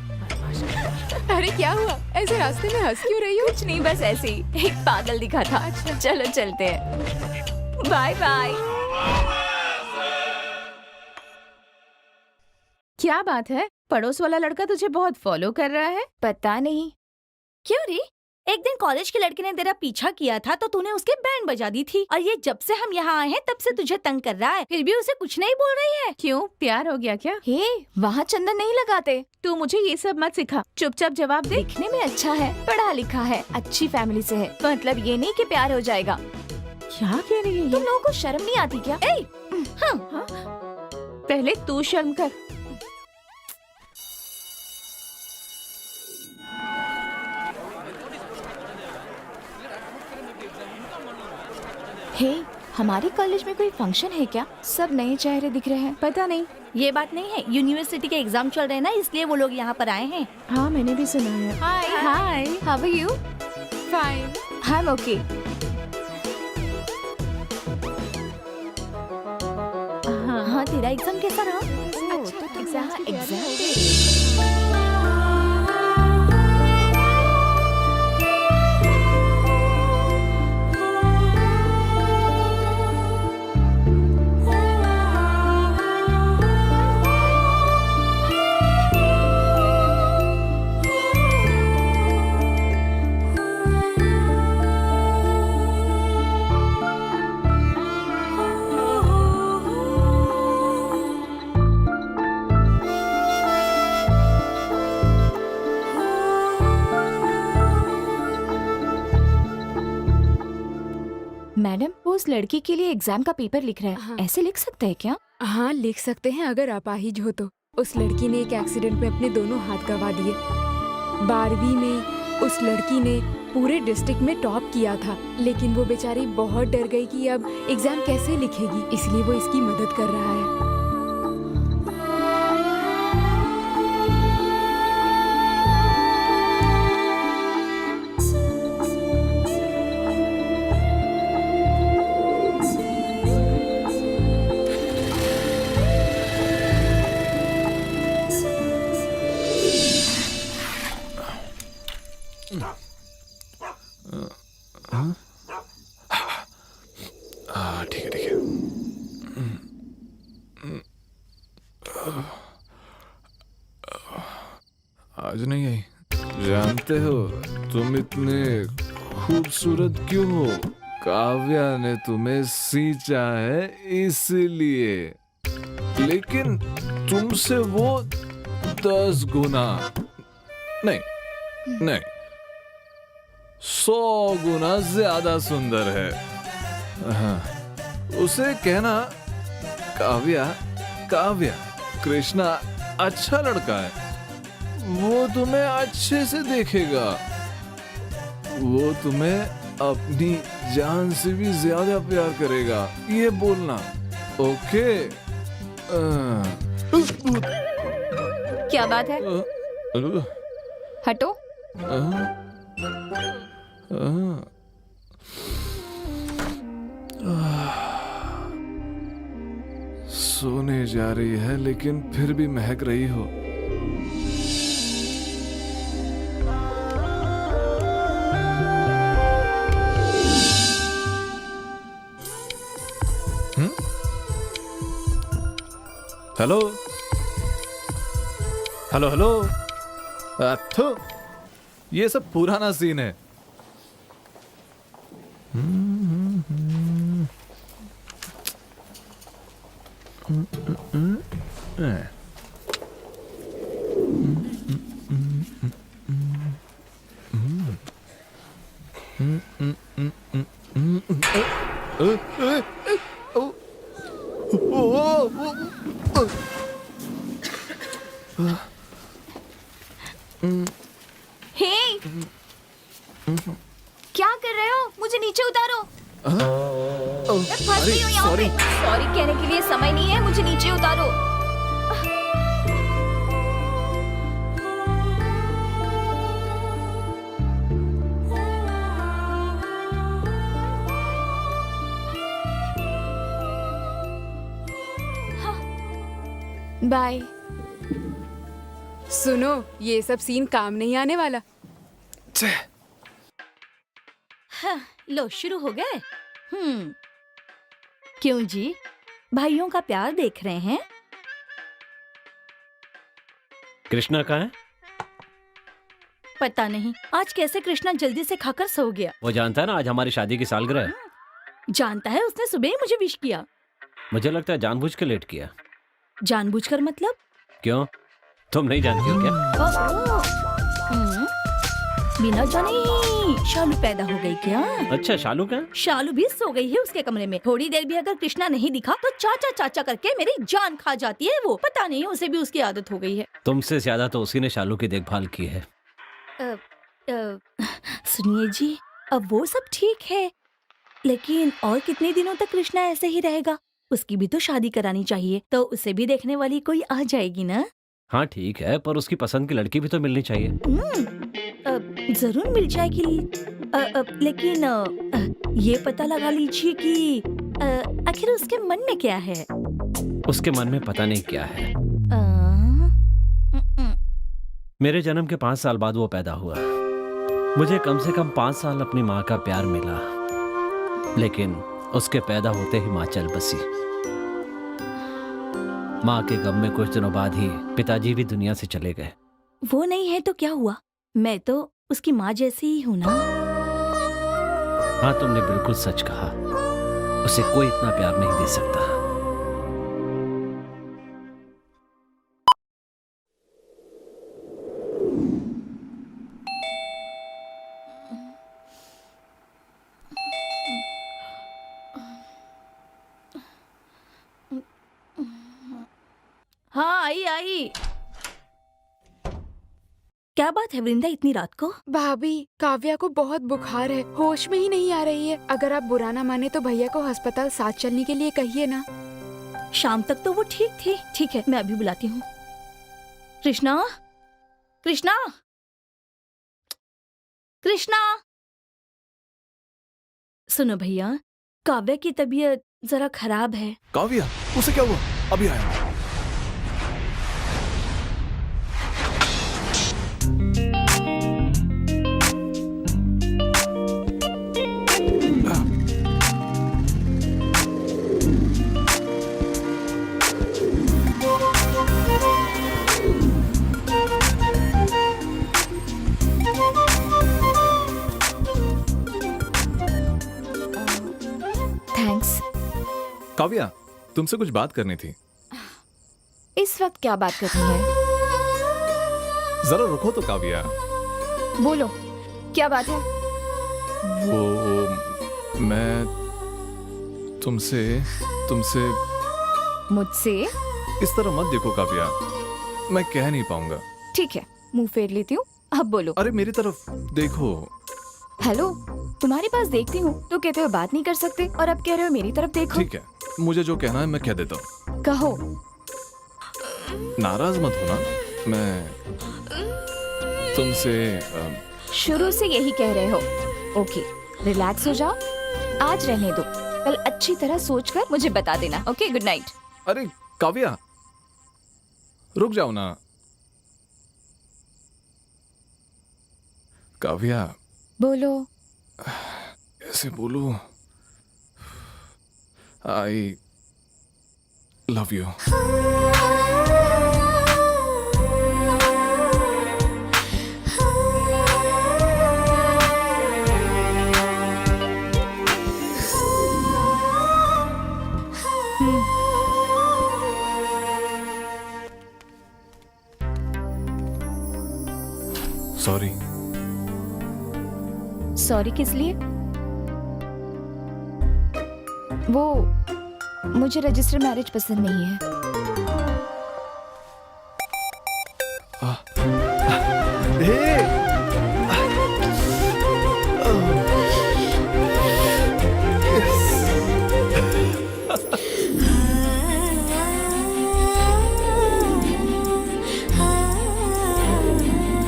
S11: अरे क्या हुआ? ऐसे रास्ते में हंस क्यों रही हो?
S1: कुछ नहीं, बस ऐसे ही एक पागल दिखा था। अच्छा। चलो चलते हैं। Bye bye.
S7: क्या बात है? पड़ोस वाला लड़का तुझे बहुत फॉलो कर रहा है?
S1: पता नहीं।
S13: क्यों रे? एक दिन कॉलेज के लड़के ने तेरा पीछा किया था तो तूने उसके बैंड बजा दी थी, और ये जब से हम यहाँ आए हैं तब से तुझे तंग कर रहा है, फिर भी उसे कुछ नहीं बोल रही है।
S7: क्यों, प्यार हो गया क्या?
S1: हे, वहाँ चंदन नहीं लगाते।
S7: तू मुझे ये सब मत सिखा, चुपचाप जवाब दे।
S1: दिखने में अच्छा है, पढ़ा लिखा है, अच्छी फैमिली से है, मतलब ये नहीं कि प्यार हो जाएगा।
S7: क्या कह रही है?
S1: तुम लोगों को शर्म नहीं आती क्या?
S7: हाँ। पहले तू शर्म कर।
S1: हे, हमारे कॉलेज में कोई फंक्शन है क्या? सब नए चेहरे दिख रहे हैं।
S7: पता नहीं,
S13: ये बात नहीं है, यूनिवर्सिटी के एग्जाम चल रहे हैं ना, इसलिए वो लोग यहाँ पर आए हैं।
S7: हाँ मैंने भी सुना है।
S11: Hi
S13: hi,
S11: how are you? Fine.
S1: I am okay.
S13: हाँ तेरा एग्जाम कैसा रहा?
S1: मैडम, वो उस लड़की के लिए एग्जाम का पेपर लिख रहा है।
S11: हाँ।
S1: ऐसे लिख सकते हैं क्या?
S11: हाँ लिख सकते हैं अगर अपाहिज हो तो। उस लड़की ने एक एक्सीडेंट में अपने दोनों हाथ गंवा दिए। 12वीं में उस लड़की ने पूरे डिस्ट्रिक्ट में टॉप किया था, लेकिन वो बेचारी बहुत डर गई कि अब एग्जाम कैसे लिखेगी, इसलिए वो इसकी मदद कर रहा है।
S2: ठीक है ठीक है। आज नहीं आई। जानते हो तुम इतने खूबसूरत क्यों हो? काव्या ने तुम्हें सींचा है इसलिए, लेकिन तुमसे वो 10 गुना नहीं 100 गुना ज्यादा सुंदर है। हाँ, उसे कहना काव्या कृष्णा अच्छा लड़का है, वो तुम्हें अच्छे से देखेगा, वो तुम्हें अपनी जान से भी ज्यादा प्यार करेगा, ये बोलना। ओके?
S1: क्या बात है? हटो।
S2: सोने जा रही है लेकिन फिर भी महक रही हो। Hello hello hello. अथो, ये सब पुराना सीन है।
S1: हे, क्या कर रहे हो? मुझे नीचे उतारो। मैं फंस गई हूँ यहाँ पे। सॉरी कहने के लिए समय नहीं है, मुझे नीचे उतारो।
S11: बाय। सुनो, ये सब सीन काम नहीं आने वाला।
S13: हाँ, लो शुरू हो गए। क्यों जी, भाइयों का प्यार देख रहे हैं?
S12: कृष्णा कहाँ है?
S13: पता नहीं, आज कैसे कृष्णा जल्दी से खाकर सो गया।
S12: वो जानता है ना आज हमारी शादी की सालगिरह है।
S13: जानता है, उसने सुबह ही मुझे विश किया।
S12: मुझे लगता है जानबूझ के लेट किया।
S13: जानबूझकर मतलब?
S12: क्यों, तुम नहीं जानती हो क्या?
S13: बिना जाने ही शालू पैदा हो गई क्या?
S12: अच्छा, शालू क्या?
S13: शालू भी सो गई है उसके कमरे में। थोड़ी देर भी अगर कृष्णा नहीं दिखा तो चाचा चाचा करके मेरी जान खा जाती है वो। पता नहीं, उसे भी उसकी आदत हो गई है।
S12: तुमसे ज्यादा तो उसी ने शालू की देखभाल की है।
S13: सुनिए जी, अब वो सब ठीक है, लेकिन और कितने दिनों तक कृष्णा ऐसे ही रहेगा? उसकी भी तो शादी करानी चाहिए, तो उसे भी देखने वाली कोई आ जाएगी ना।
S12: हाँ ठीक है, पर उसकी पसंद की लड़की भी तो मिलनी चाहिए।
S13: जरूर मिल जाएगी। लेकिन ये पता लगा लीजिए कि आखिर उसके मन में क्या है।
S12: उसके मन में पता नहीं क्या है। मेरे जन्म के 5 साल बाद वो पैदा हुआ। मुझे कम से कम 5 साल अपनी माँ का प्यार मिला, लेकिन उसके पैदा होते ही माँ चल बसी। माँ के गम में कुछ दिनों बाद ही पिताजी भी दुनिया से चले गए।
S13: वो नहीं है तो क्या हुआ, मैं तो उसकी माँ जैसी ही हूँ ना।
S12: हाँ तुमने बिल्कुल सच कहा, उसे कोई इतना प्यार नहीं दे सकता।
S13: हाँ आई आई। क्या बात है वृंदा, इतनी रात को?
S11: भाभी काव्या को बहुत बुखार है, होश में ही नहीं आ रही है। अगर आप बुरा ना माने तो भैया को अस्पताल साथ चलने के लिए कहिए ना।
S13: शाम तक तो वो ठीक थी। ठीक है, मैं अभी बुलाती हूँ। कृष्णा, कृष्णा, कृष्णा। सुनो भैया, काव्या की तबीयत जरा खराब है।
S2: काव्या, उसे क्या हुआ? अभी आया।
S1: थैंक्स।
S2: काव्या, तुमसे कुछ बात करनी थी।
S1: इस वक्त क्या बात करनी है?
S2: जरा रुको तो काव्या।
S1: बोलो, क्या बात है?
S2: वो मैं तुमसे
S1: मुझसे?
S2: इस तरह मत देखो काव्या, मैं कह नहीं पाऊंगा।
S1: ठीक है, मुंह फेर लेती हूँ, अब बोलो।
S2: अरे मेरी तरफ देखो।
S1: हेलो, तुम्हारे पास देखती हूँ तो कहते हो बात नहीं कर सकते, और अब कह रहे हो मेरी तरफ देखो।
S2: ठीक है, मुझे जो कहना है मैं कह देता हूँ।
S1: कहो।
S2: नाराज मत होना, मैं तुमसे
S1: शुरू से यही कह रहे हो। ओके, रिलैक्स हो जाओ, आज रहने दो, कल अच्छी तरह सोचकर मुझे बता देना। Okay, good night.
S2: अरे काव्या, रुक जाओ ना। काव्या,
S1: बोलो।
S2: कैसे बोलूं? I love you. Sorry.
S1: Sorry किस लिए? वो मुझे रजिस्टर मैरिज पसंद नहीं है।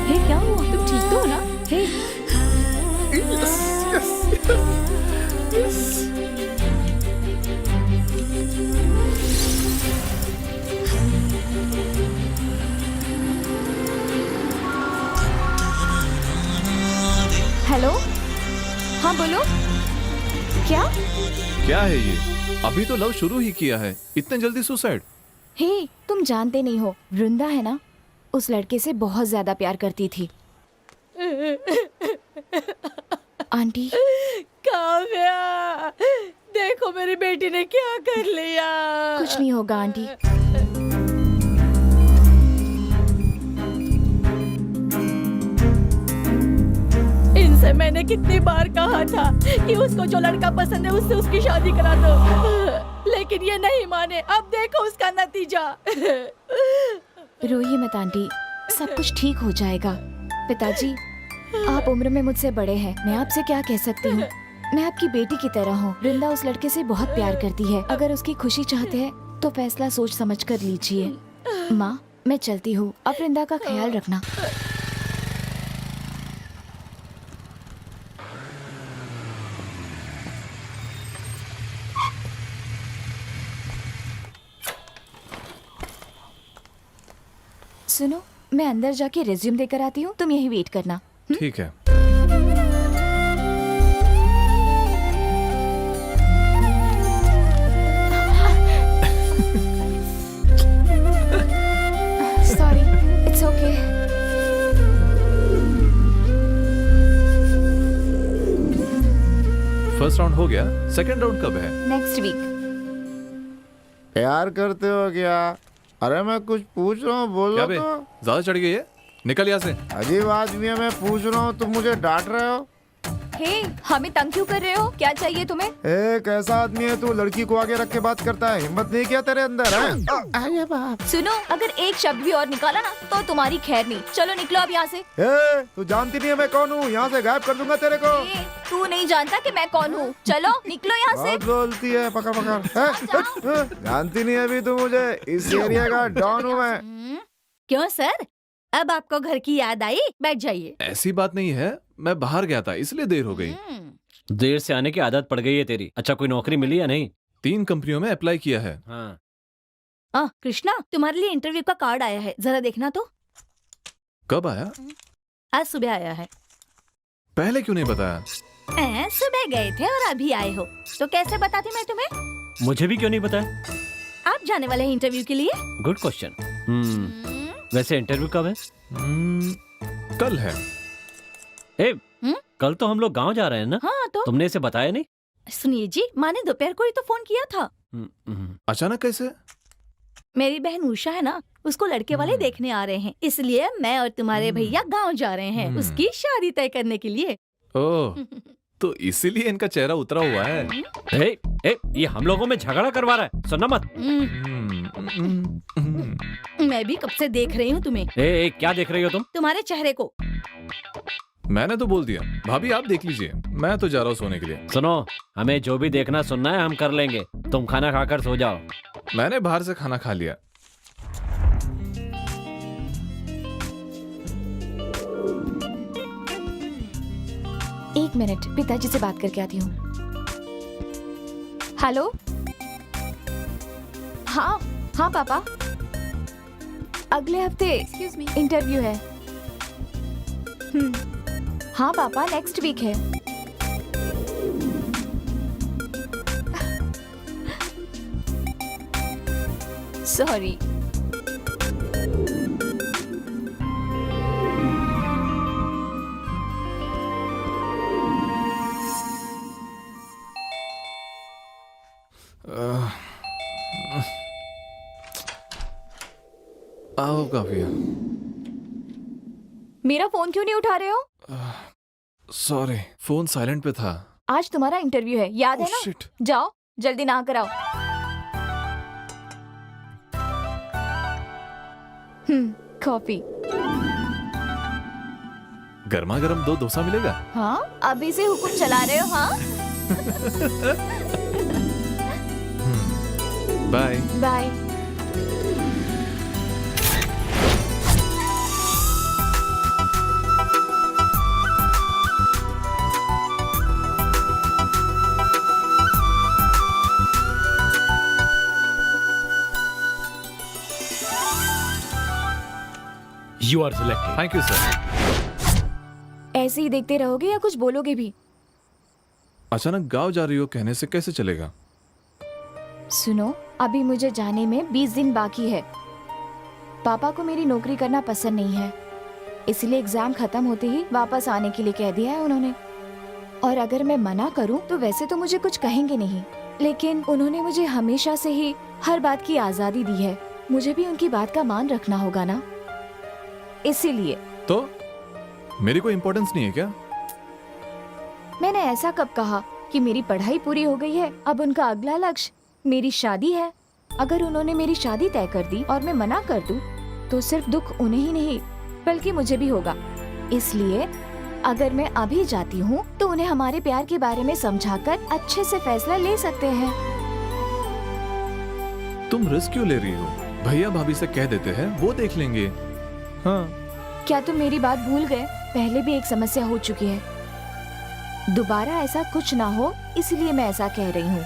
S13: हे, क्या हुआ? तुम ठीक तो हो ना? हे,
S1: हेलो, हाँ बोलो।
S2: क्या है ये? अभी तो लव शुरू ही किया है, इतने जल्दी सुसाइड?
S1: हे, तुम जानते नहीं हो, वृंदा है ना, उस लड़के से बहुत ज्यादा प्यार करती थी। आंटी।
S15: काव्या, देखो मेरी बेटी ने क्या कर लिया।
S1: कुछ नहीं होगा आंटी।
S15: इनसे मैंने कितनी बार कहा था कि उसको जो लड़का पसंद है उससे उसकी शादी करा दो, लेकिन ये नहीं माने। अब देखो उसका नतीजा।
S1: रोइए मत आंटी, सब कुछ ठीक हो जाएगा। पिताजी, आप उम्र में मुझसे बड़े हैं, मैं आपसे क्या कह सकती हूँ। मैं आपकी बेटी की तरह हूँ। वृंदा उस लड़के से बहुत प्यार करती है। अगर उसकी खुशी चाहते हैं तो फैसला सोच समझ कर लीजिए। माँ, मैं चलती हूँ। अब वृंदा का ख्याल रखना। सुनो, मैं अंदर जाके रिज्यूम देकर आती हूँ, तुम यही वेट करना।
S2: ठीक है।
S1: Sorry, it's okay.
S2: First round हो गया, सेकंड राउंड कब है?
S1: Next week.
S5: प्यार करते हो क्या? अरे मैं कुछ पूछ रहा हूँ, बोलो
S2: क्या बे?
S5: तो।
S2: ज्यादा चढ़ गई है, निकल यहाँ से।
S5: अजीब आदमी है, मैं पूछ रहा हूँ, तुम मुझे डांट रहे हो।
S1: हे, हमें तंग क्यों कर रहे हो? क्या चाहिए तुम्हें?
S5: कैसा आदमी है तू? लड़की को आगे रख के बात करता है। हिम्मत नहीं क्या तेरे अंदर है? अरे बाप।
S1: सुनो, अगर एक शब्द भी और निकाला ना तो तुम्हारी खैर नहीं। चलो निकलो अब यहाँ से।
S5: तू जानती नहीं है मैं कौन हूँ? यहाँ से गायब कर दूंगा तेरे को।
S1: तू नहीं जानता कि मैं कौन हूँ। चलो निकलो यहाँ से।
S5: बहुत बोलती है, पकड़ पकड़। जानती नहीं अभी तू मुझे, इस एरिया का डॉन हूँ मैं।
S15: क्यों सर, अब आपको घर की याद आई? बैठ जाइए।
S2: ऐसी बात नहीं है, मैं बाहर गया था इसलिए देर हो गई।
S12: देर से आने की आदत पड़ गई है तेरी। अच्छा, कोई नौकरी मिली या नहीं?
S2: 3 कंपनियों में अप्लाई किया है।
S12: हाँ।
S15: कृष्णा, तुम्हारे लिए इंटरव्यू का कार्ड आया है, जरा देखना तो।
S2: कब आया?
S15: आज सुबह आया है।
S2: पहले क्यों नहीं बताया?
S15: सुबह गए थे और अभी आए हो, तो कैसे बताती मैं तुम्हें?
S12: मुझे भी क्यों नहीं बताया?
S15: आप जाने वाले हैं इंटरव्यू के लिए?
S12: Good question. वैसे इंटरव्यू कब है?
S2: कल है।
S12: कल तो हम लोग गांव जा रहे हैं ना?
S15: हाँ तो
S12: तुमने इसे बताया नहीं?
S15: सुनिए जी, माँ ने दोपहर को ही तो फोन किया था।
S2: अचानक कैसे?
S15: मेरी बहन उषा है ना, उसको लड़के वाले देखने आ रहे हैं, इसलिए मैं और तुम्हारे भैया गांव जा रहे हैं उसकी शादी तय करने के लिए।
S2: ओह, तो इसीलिए इनका चेहरा उतरा हुआ है।
S12: ये हम लोगों में झगड़ा करवा रहा है, सुनना मत।
S15: मैं भी कब से देख रही हूँ तुम्हें।
S12: क्या देख रही हो तुम?
S15: तुम्हारे चेहरे को।
S2: मैंने तो बोल दिया। भाभी आप देख लीजिए, मैं तो जा रहा हूँ सोने के लिए।
S12: सुनो, हमें जो भी देखना सुनना है हम कर लेंगे, तुम खाना खाकर सो जाओ।
S2: मैंने बाहर से खाना खा लिया।
S1: एक मिनट, पिताजी से बात करके आती हूँ। हेलो। हाँ हाँ पापा, अगले हफ्ते इंटरव्यू है। हाँ पापा, नेक्स्ट वीक है। सॉरी।
S2: आओ काफिया।
S1: मेरा फोन क्यों नहीं उठा रहे हो?
S2: सॉरी, फोन साइलेंट पे था।
S1: आज तुम्हारा इंटरव्यू है, याद है ना?
S2: शिट।
S1: जाओ जल्दी नहा कर आओ। कॉफी।
S2: गर्मा गर्म 2 डोसा मिलेगा?
S1: हाँ, अभी से हुक्म चला रहे हो? हाँ।
S2: Bye
S1: bye.
S8: You are selected.
S2: Thank you sir.
S1: ऐसे ही देखते रहोगे या कुछ बोलोगे भी?
S2: अचानक गांव जा रही हो कहने से कैसे चलेगा?
S1: सुनो, अभी मुझे जाने में 20 दिन बाकी है। पापा को मेरी नौकरी करना पसंद नहीं है, इसलिए एग्जाम खत्म होते ही वापस आने के लिए कह दिया है उन्होंने। और अगर मैं मना करूं तो वैसे तो मुझे कुछ कहेंगे नहीं, लेकिन उन्होंने मुझे हमेशा से ही हर बात की आजादी दी है। मुझे भी उनकी बात का मान रखना होगा ना, इसीलिए।
S2: तो मेरी कोई इम्पोर्टेंस नहीं है क्या?
S1: मैंने ऐसा कब कहा कि मेरी पढ़ाई पूरी हो गई है, अब उनका अगला लक्ष्य मेरी शादी है। अगर उन्होंने मेरी शादी तय कर दी और मैं मना कर दूं, तो सिर्फ दुख उन्हें ही नहीं बल्कि मुझे भी होगा। इसलिए अगर मैं अभी जाती हूँ तो उन्हें हमारे प्यार के बारे में समझाकर अच्छे से फैसला ले सकते हैं।
S2: तुम रिस्क क्यों ले रही हो? भैया भाभी से कह देते हैं, वो देख लेंगे। हाँ।
S1: क्या तुम मेरी बात भूल गए? पहले भी एक समस्या हो चुकी है। दोबारा ऐसा कुछ ना हो, इसलिए मैं ऐसा कह रही हूँ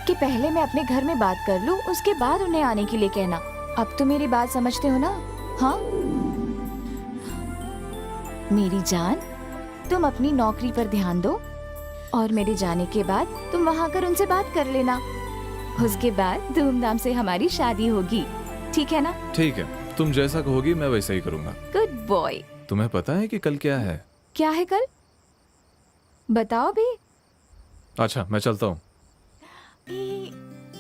S1: कि पहले मैं अपने घर में बात कर लूँ, उसके बाद उन्हें आने के लिए कहना। अब तो मेरी बात समझते हो ना? हाँ मेरी जान, तुम अपनी नौकरी पर ध्यान दो और मेरे जाने के बाद तुम वहाँ कर उनसे बात कर लेना। उसके बाद धूमधाम से हमारी शादी होगी, ठीक है ना?
S2: ठीक है, तुम जैसा कहोगी मैं वैसा ही करूँगा।
S1: Good boy.
S2: तुम्हें पता है कि कल क्या है?
S1: क्या है कल? बताओ भी।
S2: अच्छा मैं चलता हूँ।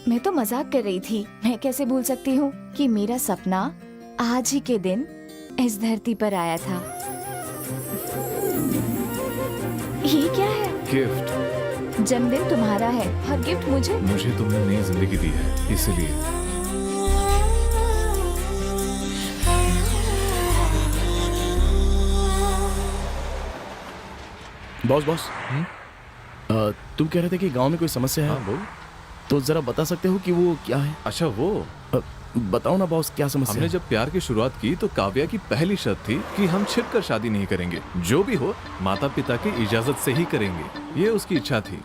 S1: मैं तो मजाक कर रही थी। मैं कैसे भूल सकती हूँ कि मेरा सपना आज ही के दिन इस धरती पर आया था। ये क्या है?
S2: गिफ्ट।
S1: जन्मदिन तुम्हारा है और गिफ्ट मुझे?
S2: मुझे तुमने नई जिंदगी दी है, इसलिए।
S4: बॉस तुम कह रहे थे कि गांव में कोई समस्या है।
S2: हाँ, बोल।
S4: तो जरा बता सकते हो कि वो क्या है?
S2: अच्छा वो
S4: बताओ ना बॉस, क्या समस्या
S2: हमने
S4: है?
S2: जब प्यार की शुरुआत की तो काव्या की पहली शर्त थी कि हम छिपकर शादी नहीं करेंगे, जो भी हो माता पिता की इजाजत से ही करेंगे। ये उसकी इच्छा थी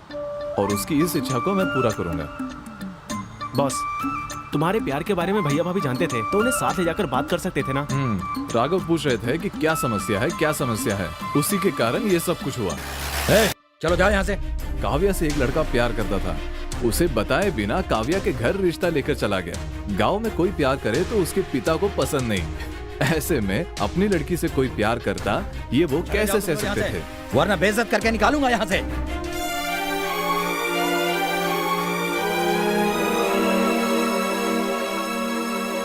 S2: और उसकी इस इच्छा को मैं पूरा करूंगा।
S3: बॉस, तुम्हारे प्यार के बारे में भैया भाभी जानते थे तो उन्हें साथ ले जाकर बात कर सकते थे ना।
S2: राघव पूछ रहे थे कि क्या समस्या है, क्या समस्या है। उसी के कारण ये सब कुछ हुआ।
S6: चलो जाओ यहाँ से।
S2: काव्या से एक लड़का प्यार करता था, उसे बताए बिना काव्या के घर रिश्ता लेकर चला गया। गांव में कोई प्यार करे तो उसके पिता को पसंद नहीं। ऐसे में अपनी लड़की से कोई प्यार करता, ये वो कैसे सह सकते थे?
S6: वरना बेइज्जत करके निकालूंगा यहाँ से।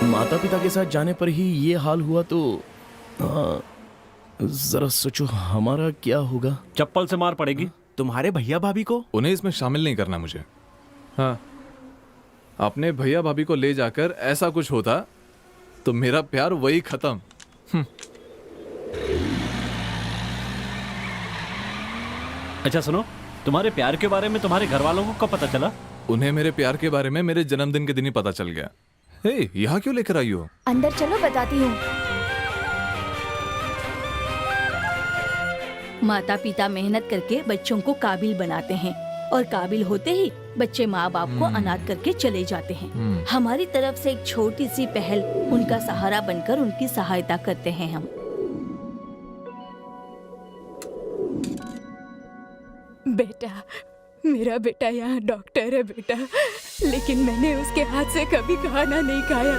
S4: माता पिता के साथ जाने पर ही ये हाल हुआ तो जरा सोचो हमारा क्या होगा।
S12: चप्पल से मार पड़ेगी।
S3: तुम्हारे भैया भाभी को?
S2: उन्हें इसमें शामिल नहीं करना मुझे। हाँ, अपने भैया भाभी को ले जाकर ऐसा कुछ होता तो मेरा प्यार वही खत्म।
S12: अच्छा सुनो, तुम्हारे प्यार के बारे में तुम्हारे घर वालों को कब पता चला?
S2: उन्हें मेरे प्यार के बारे में मेरे जन्मदिन के दिन ही पता चल गया। हे, यहाँ क्यों लेकर आई हो?
S1: अंदर चलो, बताती हूँ।
S13: माता पिता मेहनत करके बच्चों को काबिल बनाते हैं और काबिल होते ही बच्चे माँ बाप को अनाथ करके चले जाते हैं। हमारी तरफ से एक छोटी सी पहल उनका सहारा बनकर उनकी सहायता करते हैं हम।
S11: बेटा, मेरा बेटा यहाँ डॉक्टर है बेटा, लेकिन मैंने उसके हाथ से कभी खाना नहीं खाया।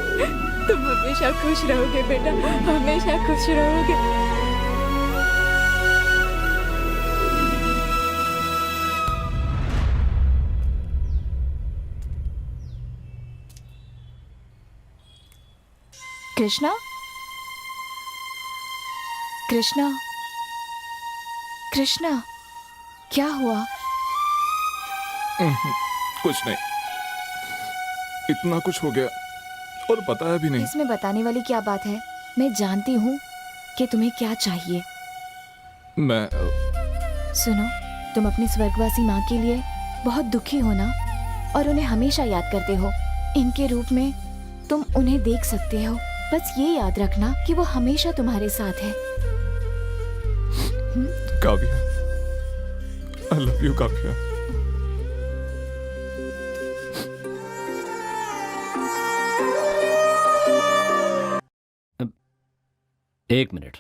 S11: तुम हमेशा खुश रहोगे बेटा, हमेशा खुश रहोगे।
S1: कृष्णा, कृष्णा, कृष्णा, क्या हुआ?
S2: कुछ नहीं, इतना कुछ हो गया और बताया भी नहीं।
S1: इसमें बताने वाली क्या बात है? मैं जानती हूँ कि तुम्हें क्या चाहिए।
S2: मैं
S1: सुनो, तुम अपनी स्वर्गवासी माँ के लिए बहुत दुखी हो ना, और उन्हें हमेशा याद करते हो। इनके रूप में तुम उन्हें देख सकते हो। बस ये याद रखना कि वो हमेशा तुम्हारे साथ है।
S2: Kavya, I love you Kavya.
S12: एक मिनट।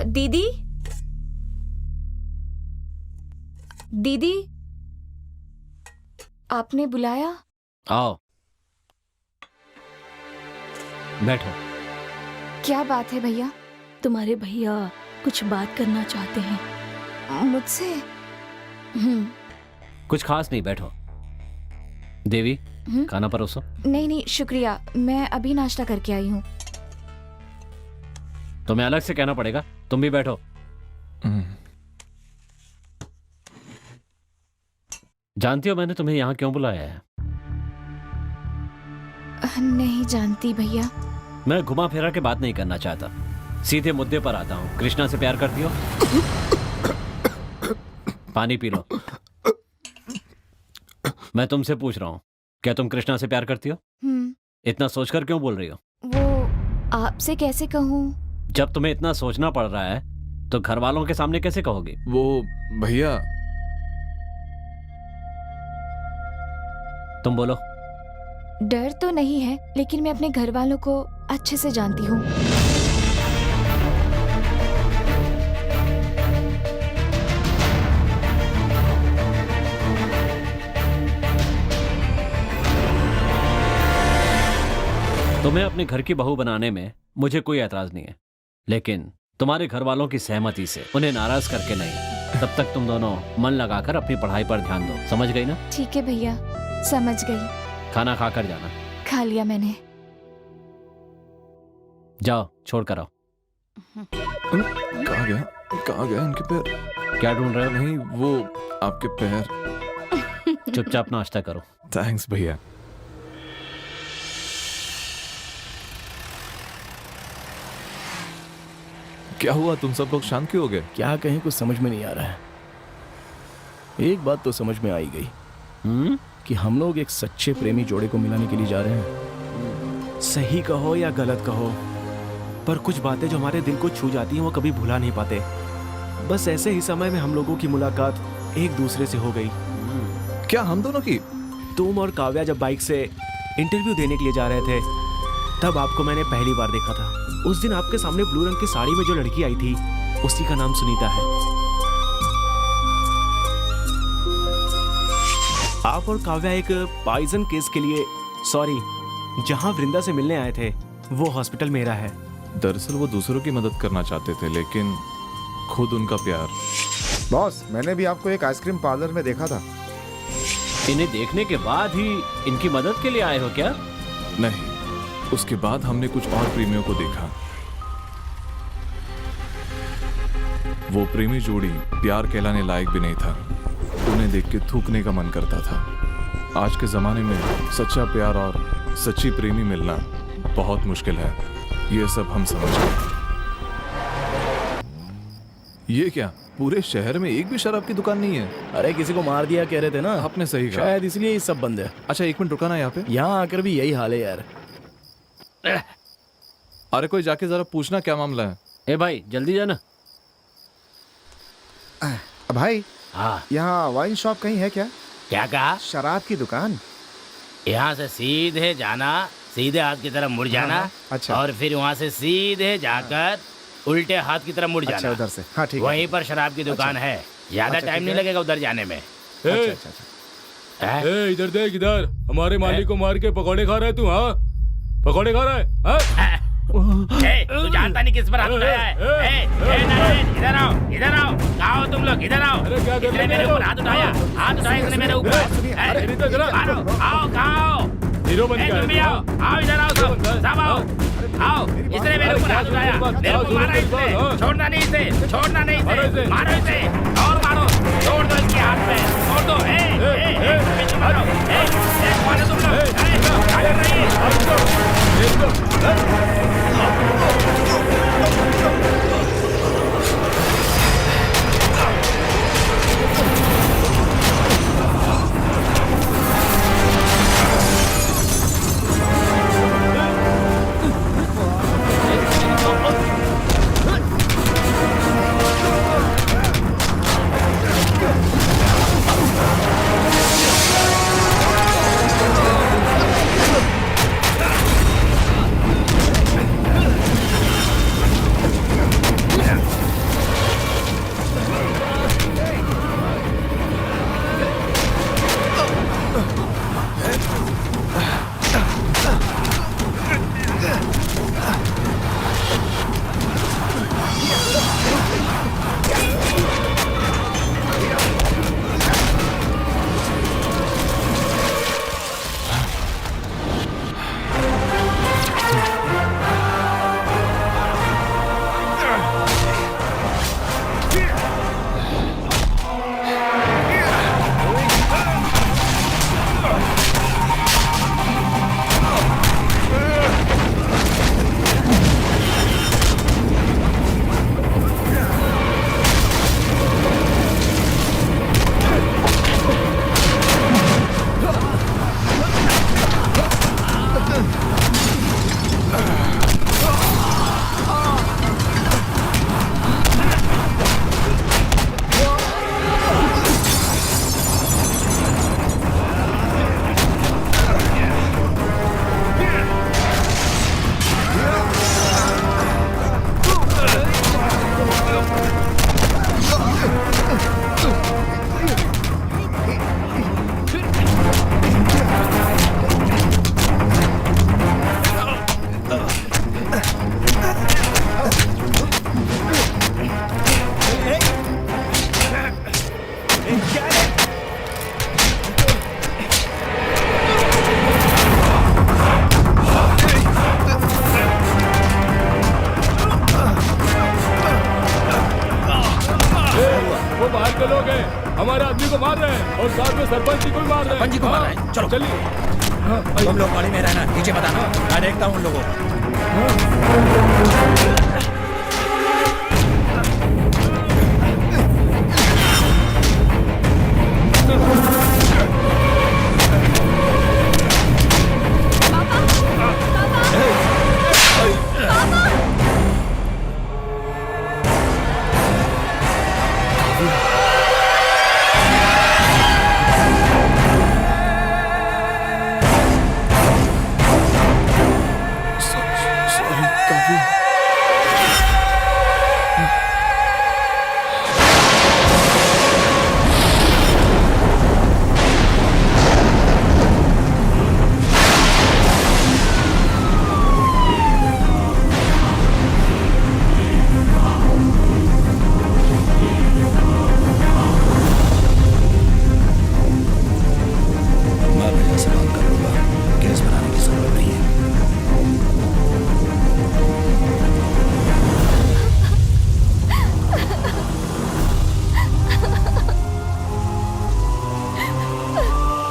S1: दीदी, दीदी, आपने बुलाया?
S12: आओ, बैठो।
S1: क्या बात है भैया?
S13: तुम्हारे भैया कुछ बात करना चाहते हैं
S1: मुझसे।
S12: कुछ खास नहीं, बैठो। देवी, खाना परोसो।
S1: नहीं नहीं शुक्रिया, मैं अभी नाश्ता करके आई हूँ।
S12: तुम्हें अलग से कहना पड़ेगा। तुम भी बैठो। जानती हो मैंने तुम्हें यहाँ क्यों बुलाया है?
S11: नहीं जानती भैया।
S12: मैं घुमा फिरा के बात नहीं करना चाहता, सीधे मुद्दे पर आता हूँ। कृष्णा से प्यार करती हो? पानी पी लो। मैं तुमसे पूछ रहा हूँ, क्या तुम कृष्णा से प्यार करती हो? इतना सोचकर क्यों बोल रही हो?
S11: वो आपसे कैसे कहूँ?
S12: जब तुम्हें इतना सोचना पड़ रहा है तो घर वालों के सामने कैसे कहोगी?
S2: वो भैया,
S12: तुम बोलो।
S11: डर तो नहीं है, लेकिन मैं अपने घर वालों को अच्छे से जानती हूँ।
S12: तुम्हें अपने घर की बहू बनाने में मुझे कोई ऐतराज नहीं है, लेकिन तुम्हारे घर वालों की सहमति से, उन्हें नाराज करके नहीं। तब तक तुम दोनों मन लगाकर अपनी पढ़ाई पर ध्यान दो। समझ गई ना?
S11: ठीक है भैया, समझ गई।
S12: खाना खा कर जाना।
S11: खा लिया मैंने।
S12: जाओ, छोड़ कर आओ।
S2: कहाँ गया इनके पैर?
S12: क्या ढूंढ रहे हो?
S2: नहीं, वो आपके पैर।
S12: चुपचाप नाश्ता करो।
S2: थैंक्स भैया। क्या हुआ, तुम सब लोग शांत क्यों हो गए?
S4: क्या कहें, कुछ समझ में नहीं आ रहा है। एक बात तो समझ में आई गई कि हम लोग एक सच्चे प्रेमी जोड़े को मिलाने के लिए जा रहे हैं।
S3: सही कहो या गलत कहो, पर कुछ बातें जो हमारे दिल को छू जाती हैं वो कभी भुला नहीं पाते। बस ऐसे ही समय में हम लोगों की मुलाकात एक दूसरे से हो गई।
S2: क्या हम दोनों की?
S3: तुम और काव्या जब बाइक से इंटरव्यू देने के लिए जा रहे थे, तब आपको मैंने पहली बार देखा था। उस दिन आपके सामने ब्लू रंग की साड़ी में जो लड़की आई थी, उसी का नाम सुनीता है। आप और काव्या एक पॉइजन केस के लिए, सॉरी, जहां वृंदा से मिलने आए थे, वो हॉस्पिटल मेरा है।
S2: दरअसल वो दूसरों की मदद करना चाहते थे, लेकिन खुद उनका प्यार।
S5: बॉस, मैंने भी आपको एक आइसक्रीम पार्लर में देखा था।
S12: इन्हें देखने के बाद ही इनकी मदद के लिए आए हो क्या?
S2: नहीं, उसके बाद हमने कुछ और प्रेमियों को देखा। वो प्रेमी जोड़ी प्यार कहलाने लायक भी नहीं था। उन्हें देख के थूकने का मन करता था। आज के जमाने में सच्चा प्यार और सच्ची प्रेमी मिलना बहुत मुश्किल है। ये सब हम समझ गए। ये क्या, पूरे शहर में एक भी शराब की दुकान नहीं है?
S4: अरे किसी को मार दिया कह रहे थे ना।
S2: आपने सही कहा,
S4: शायद इसलिए ये सब बंद है।
S2: अच्छा, एक मिनट रुका ना यहाँ पे।
S4: यहाँ आकर भी यही हाल है यार।
S2: अरे कोई जाके जरा पूछना क्या मामला है।
S12: ए भाई, जल्दी जाना।
S5: भाई,
S8: हाँ,
S5: यहाँ वाइन शॉप कहीं है क्या?
S8: क्या कहा?
S5: शराब की दुकान?
S8: यहाँ से सीधे जाना, सीधे हाथ की तरफ मुड़ जाना।
S5: अच्छा।
S8: और फिर वहाँ से सीधे जाकर उल्टे हाथ की तरफ मुड़
S5: अच्छा,
S8: जाना।
S5: उधर से। हाँ, ठीक है।
S8: वहीं पर शराब की दुकान है। ज्यादा
S5: अच्छा,
S8: टाइम
S5: ठीक
S8: नहीं
S5: है।
S8: लगेगा उधर जाने में।
S5: अच्छा अच्छा अच्छा।
S8: हैं?
S10: इधर देख, इधर हमारे मालिक को मार के पकौड़े खा रहा है तू? हाँ, पकौड़े खा रहा है? हाँ?
S8: तू जानता नहीं किस पर हाथ उठाया है? नारायण, इधर आओ, इधर आओ। कहाँ हो तुम लोग? इधर आओ। इसने मेरे ऊपर हाथ उठाया, हाथ उठाया इसने मेरे ऊपर। आओ, कहाँ आओ? तुम भी आओ, आओ इधर आओ, सब आओ, आओ। इसने मेरे ऊपर हाथ उठाया, मेरे को मारा इसने। छोड़ना नहीं इसे, छोड़ना नहीं इसे, मारो इसे और मारो। छोड़ दो इसके हाथ में, छोड़ दो। पीछे मारो। कौन है तुम लोग? क्या कर रही है?
S10: वो बाहर के लोग हैं, हमारे आदमी को मार रहे हैं और साथ में सरपंच जी को भी मार रहे हैं।
S6: सरपंच जी को मार रहे हैं। चलो
S10: चलिए।
S6: तुम लोग गाड़ी में रहना, नीचे मत आना, मैं देखता हूँ उन लोगों को।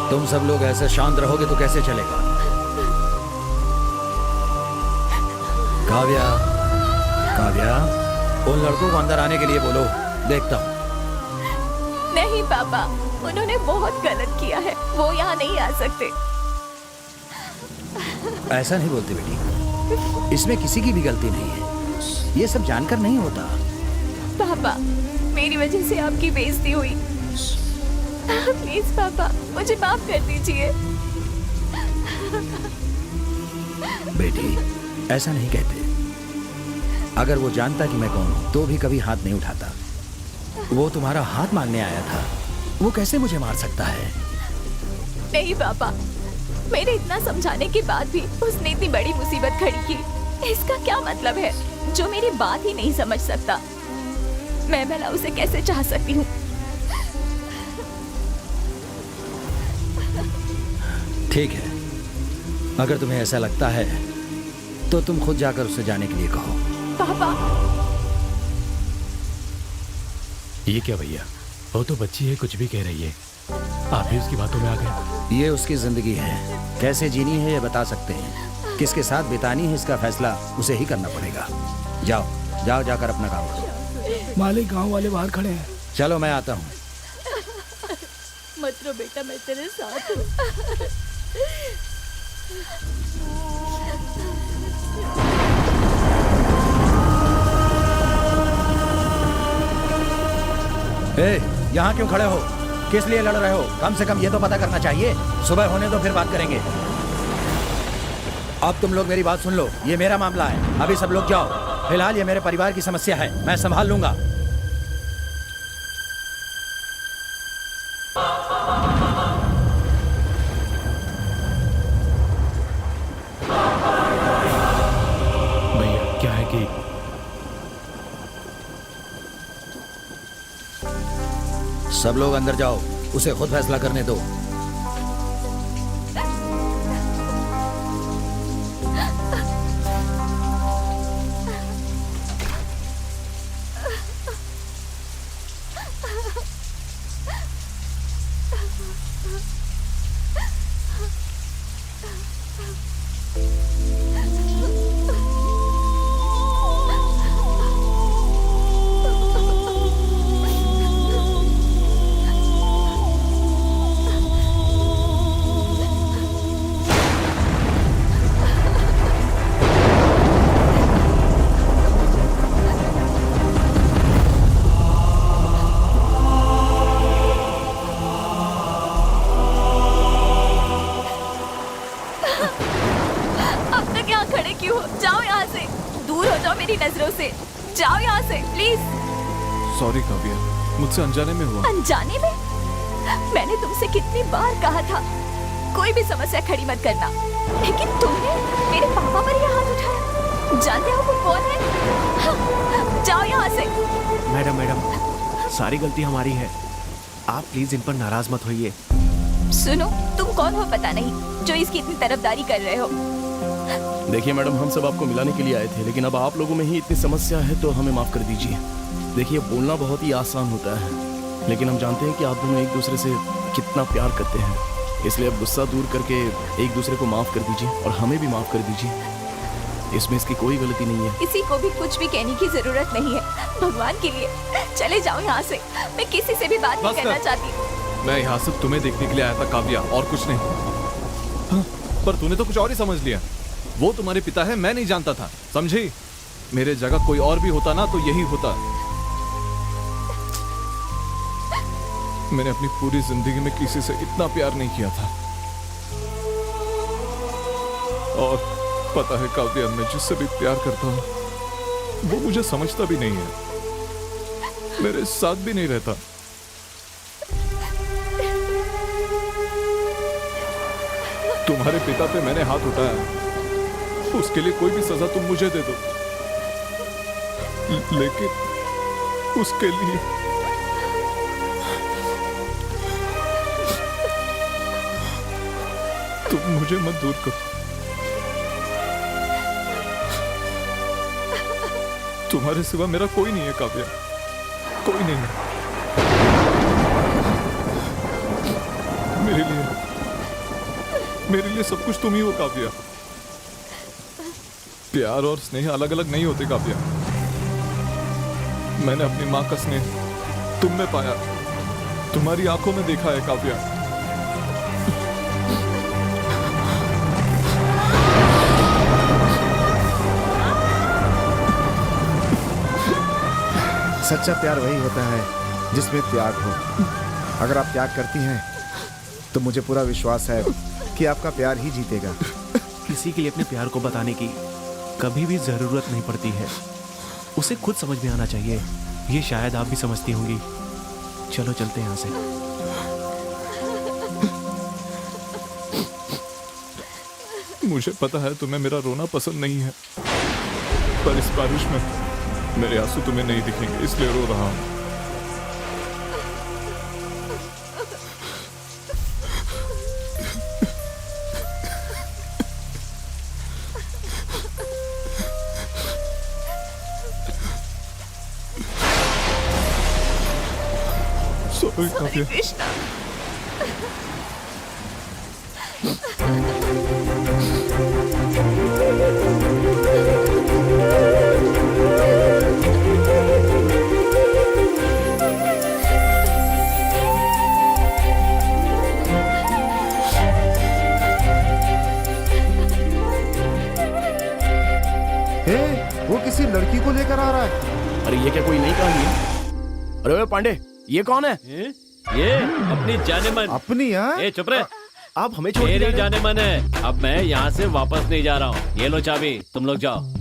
S6: तुम सब लोग ऐसे शांत रहोगे तो कैसे चलेगा? काव्या, काव्या, उन लड़कों को अंदर आने के लिए बोलो, देखता हूँ।
S1: नहीं पापा, उन्होंने बहुत गलत किया है, वो यहाँ नहीं आ सकते।
S6: ऐसा नहीं बोलते बेटी, इसमें किसी की भी गलती नहीं है, ये सब जानकर नहीं होता।
S1: पापा, मेरी वजह से आपकी बेइज्जती हुई। प्लीज पापा, मुझे माफ कर दीजिए।
S6: बेटी, ऐसा नहीं कहते। अगर वो जानता कि मैं कौन हूं तो भी कभी हाथ नहीं उठाता। वो तुम्हारा हाथ मांगने आया था, वो कैसे मुझे मार सकता है?
S1: नहीं पापा, मेरे इतना समझाने के बाद भी उसने इतनी बड़ी मुसीबत खड़ी की, इसका क्या मतलब है? जो मेरी बात ही नहीं समझ सकता, मैं भला उसे कैसे चाह सकती हूँ?
S6: ठीक है, अगर तुम्हें ऐसा लगता है तो तुम खुद जाकर उसे जाने के लिए कहो।
S1: पापा,
S8: ये क्या भैया, वो तो बच्ची है, कुछ भी कह रही है, आप भी उसकी बातों में आ गए।
S6: ये उसकी जिंदगी है, कैसे जीनी है ये बता सकते हैं, किसके साथ बितानी है इसका फैसला उसे ही करना पड़ेगा। जाओ जाओ, जाकर अपना काम करो।
S10: मालिक, गांव वाले बाहर खड़े हैं।
S6: चलो मैं आता हूँ।
S15: मत रो बेटा, मैं तेरे साथ हूँ।
S6: यहाँ क्यों खड़े हो? किस लिए लड़ रहे हो? कम से कम ये तो पता करना चाहिए। सुबह होने तो फिर बात करेंगे। अब तुम लोग मेरी बात सुन लो, ये मेरा मामला है, अभी सब लोग जाओ। फिलहाल ये मेरे परिवार की समस्या है, मैं संभाल लूंगा।
S8: भैया क्या है कि
S6: सब लोग अंदर जाओ, उसे खुद फैसला करने दो।
S2: सॉरी काव्या, मुझसे अनजाने में हुआ।
S1: अनजाने में? मैंने तुमसे कितनी बार कहा था कोई भी समस्या खड़ी मत करना, लेकिन तुमने मेरे पापा पर यह हाथ उठाया। जानते हो वो कौन है? हाँ, जाओ यहाँ से।
S3: मैडम, सारी गलती हमारी है, आप प्लीज इन पर नाराज मत होइए।
S1: सुनो, तुम कौन हो पता नहीं जो इसकी इतनी तरफदारी कर रहे हो।
S4: देखिए मैडम, हम सब आपको मिलाने के लिए आए थे, लेकिन अब आप लोगों में ही इतनी समस्या है तो हमें माफ कर दीजिए। देखिए, बोलना बहुत ही आसान होता है, लेकिन हम जानते हैं कि आप दोनों एक दूसरे से कितना प्यार करते हैं, इसलिए अब गुस्सा दूर करके एक दूसरे को माफ कर दीजिए और हमें भी माफ कर दीजिए। इसमें इसकी कोई गलती नहीं है।
S1: किसी को भी कुछ भी कहने की जरूरत नहीं है, भगवान के लिए चले जाओ यहाँ से। मैं किसी से भी बात नहीं
S2: बस कर।
S1: करना चाहती।
S2: मैं यहाँ सिर्फ तुम्हें देखने के लिए आया था काव्या, और कुछ नहीं। हाँ, पर तूने तो कुछ और ही समझ लिया। वो तुम्हारे पिता है, मैं नहीं जानता था, समझी? मेरे जगह कोई और भी होता ना तो यही होता। मैंने अपनी पूरी जिंदगी में किसी से इतना प्यार नहीं किया था। और पता है काव्या, मैं जिससे भी प्यार करता हूं वो मुझे समझता भी नहीं है, मेरे साथ भी नहीं रहता। तुम्हारे पिता पे मैंने हाथ उठाया, उसके लिए कोई भी सजा तुम मुझे दे दो, लेकिन उसके लिए तुम मुझे मत दूर करो। तुम्हारे सिवा मेरा कोई नहीं है काव्या, कोई नहीं है। मेरे लिए सब कुछ तुम ही हो काव्या। प्यार और स्नेह अलग अलग नहीं होते काव्या। मैंने अपनी माँ का स्नेह तुम में पाया, तुम्हारी आंखों में देखा है काव्या।
S5: सच्चा प्यार वही होता है जिसमें त्याग हो। अगर आप त्याग करती हैं तो मुझे पूरा विश्वास है कि आपका प्यार ही जीतेगा।
S3: किसी के लिए अपने प्यार को बताने की कभी भी जरूरत नहीं पड़ती है, उसे खुद समझ में आना चाहिए। ये शायद आप भी समझती होंगी। चलो चलते हैं यहाँ से।
S2: मुझे पता है तुम्हें मेरा रोना पसंद नहीं है, पर इस बारिश में मेरे आंसू तुम्हें नहीं दिखेंगे, इसलिए रो रहा हूं। सॉरी काव्या।
S1: कृष्णा,
S5: वो किसी लड़की को लेकर आ रहा है।
S4: अरे ये क्या कोई नई कहानी है? अरे पांडे, ये कौन है?
S12: ये अपनी जाने मन।
S5: अपनी?
S12: ए चुप रहे।
S4: आप हमें छोड़
S12: मेरी जाने मन है। अब मैं यहाँ से वापस नहीं जा रहा हूँ। ये लो चाबी, तुम लोग जाओ।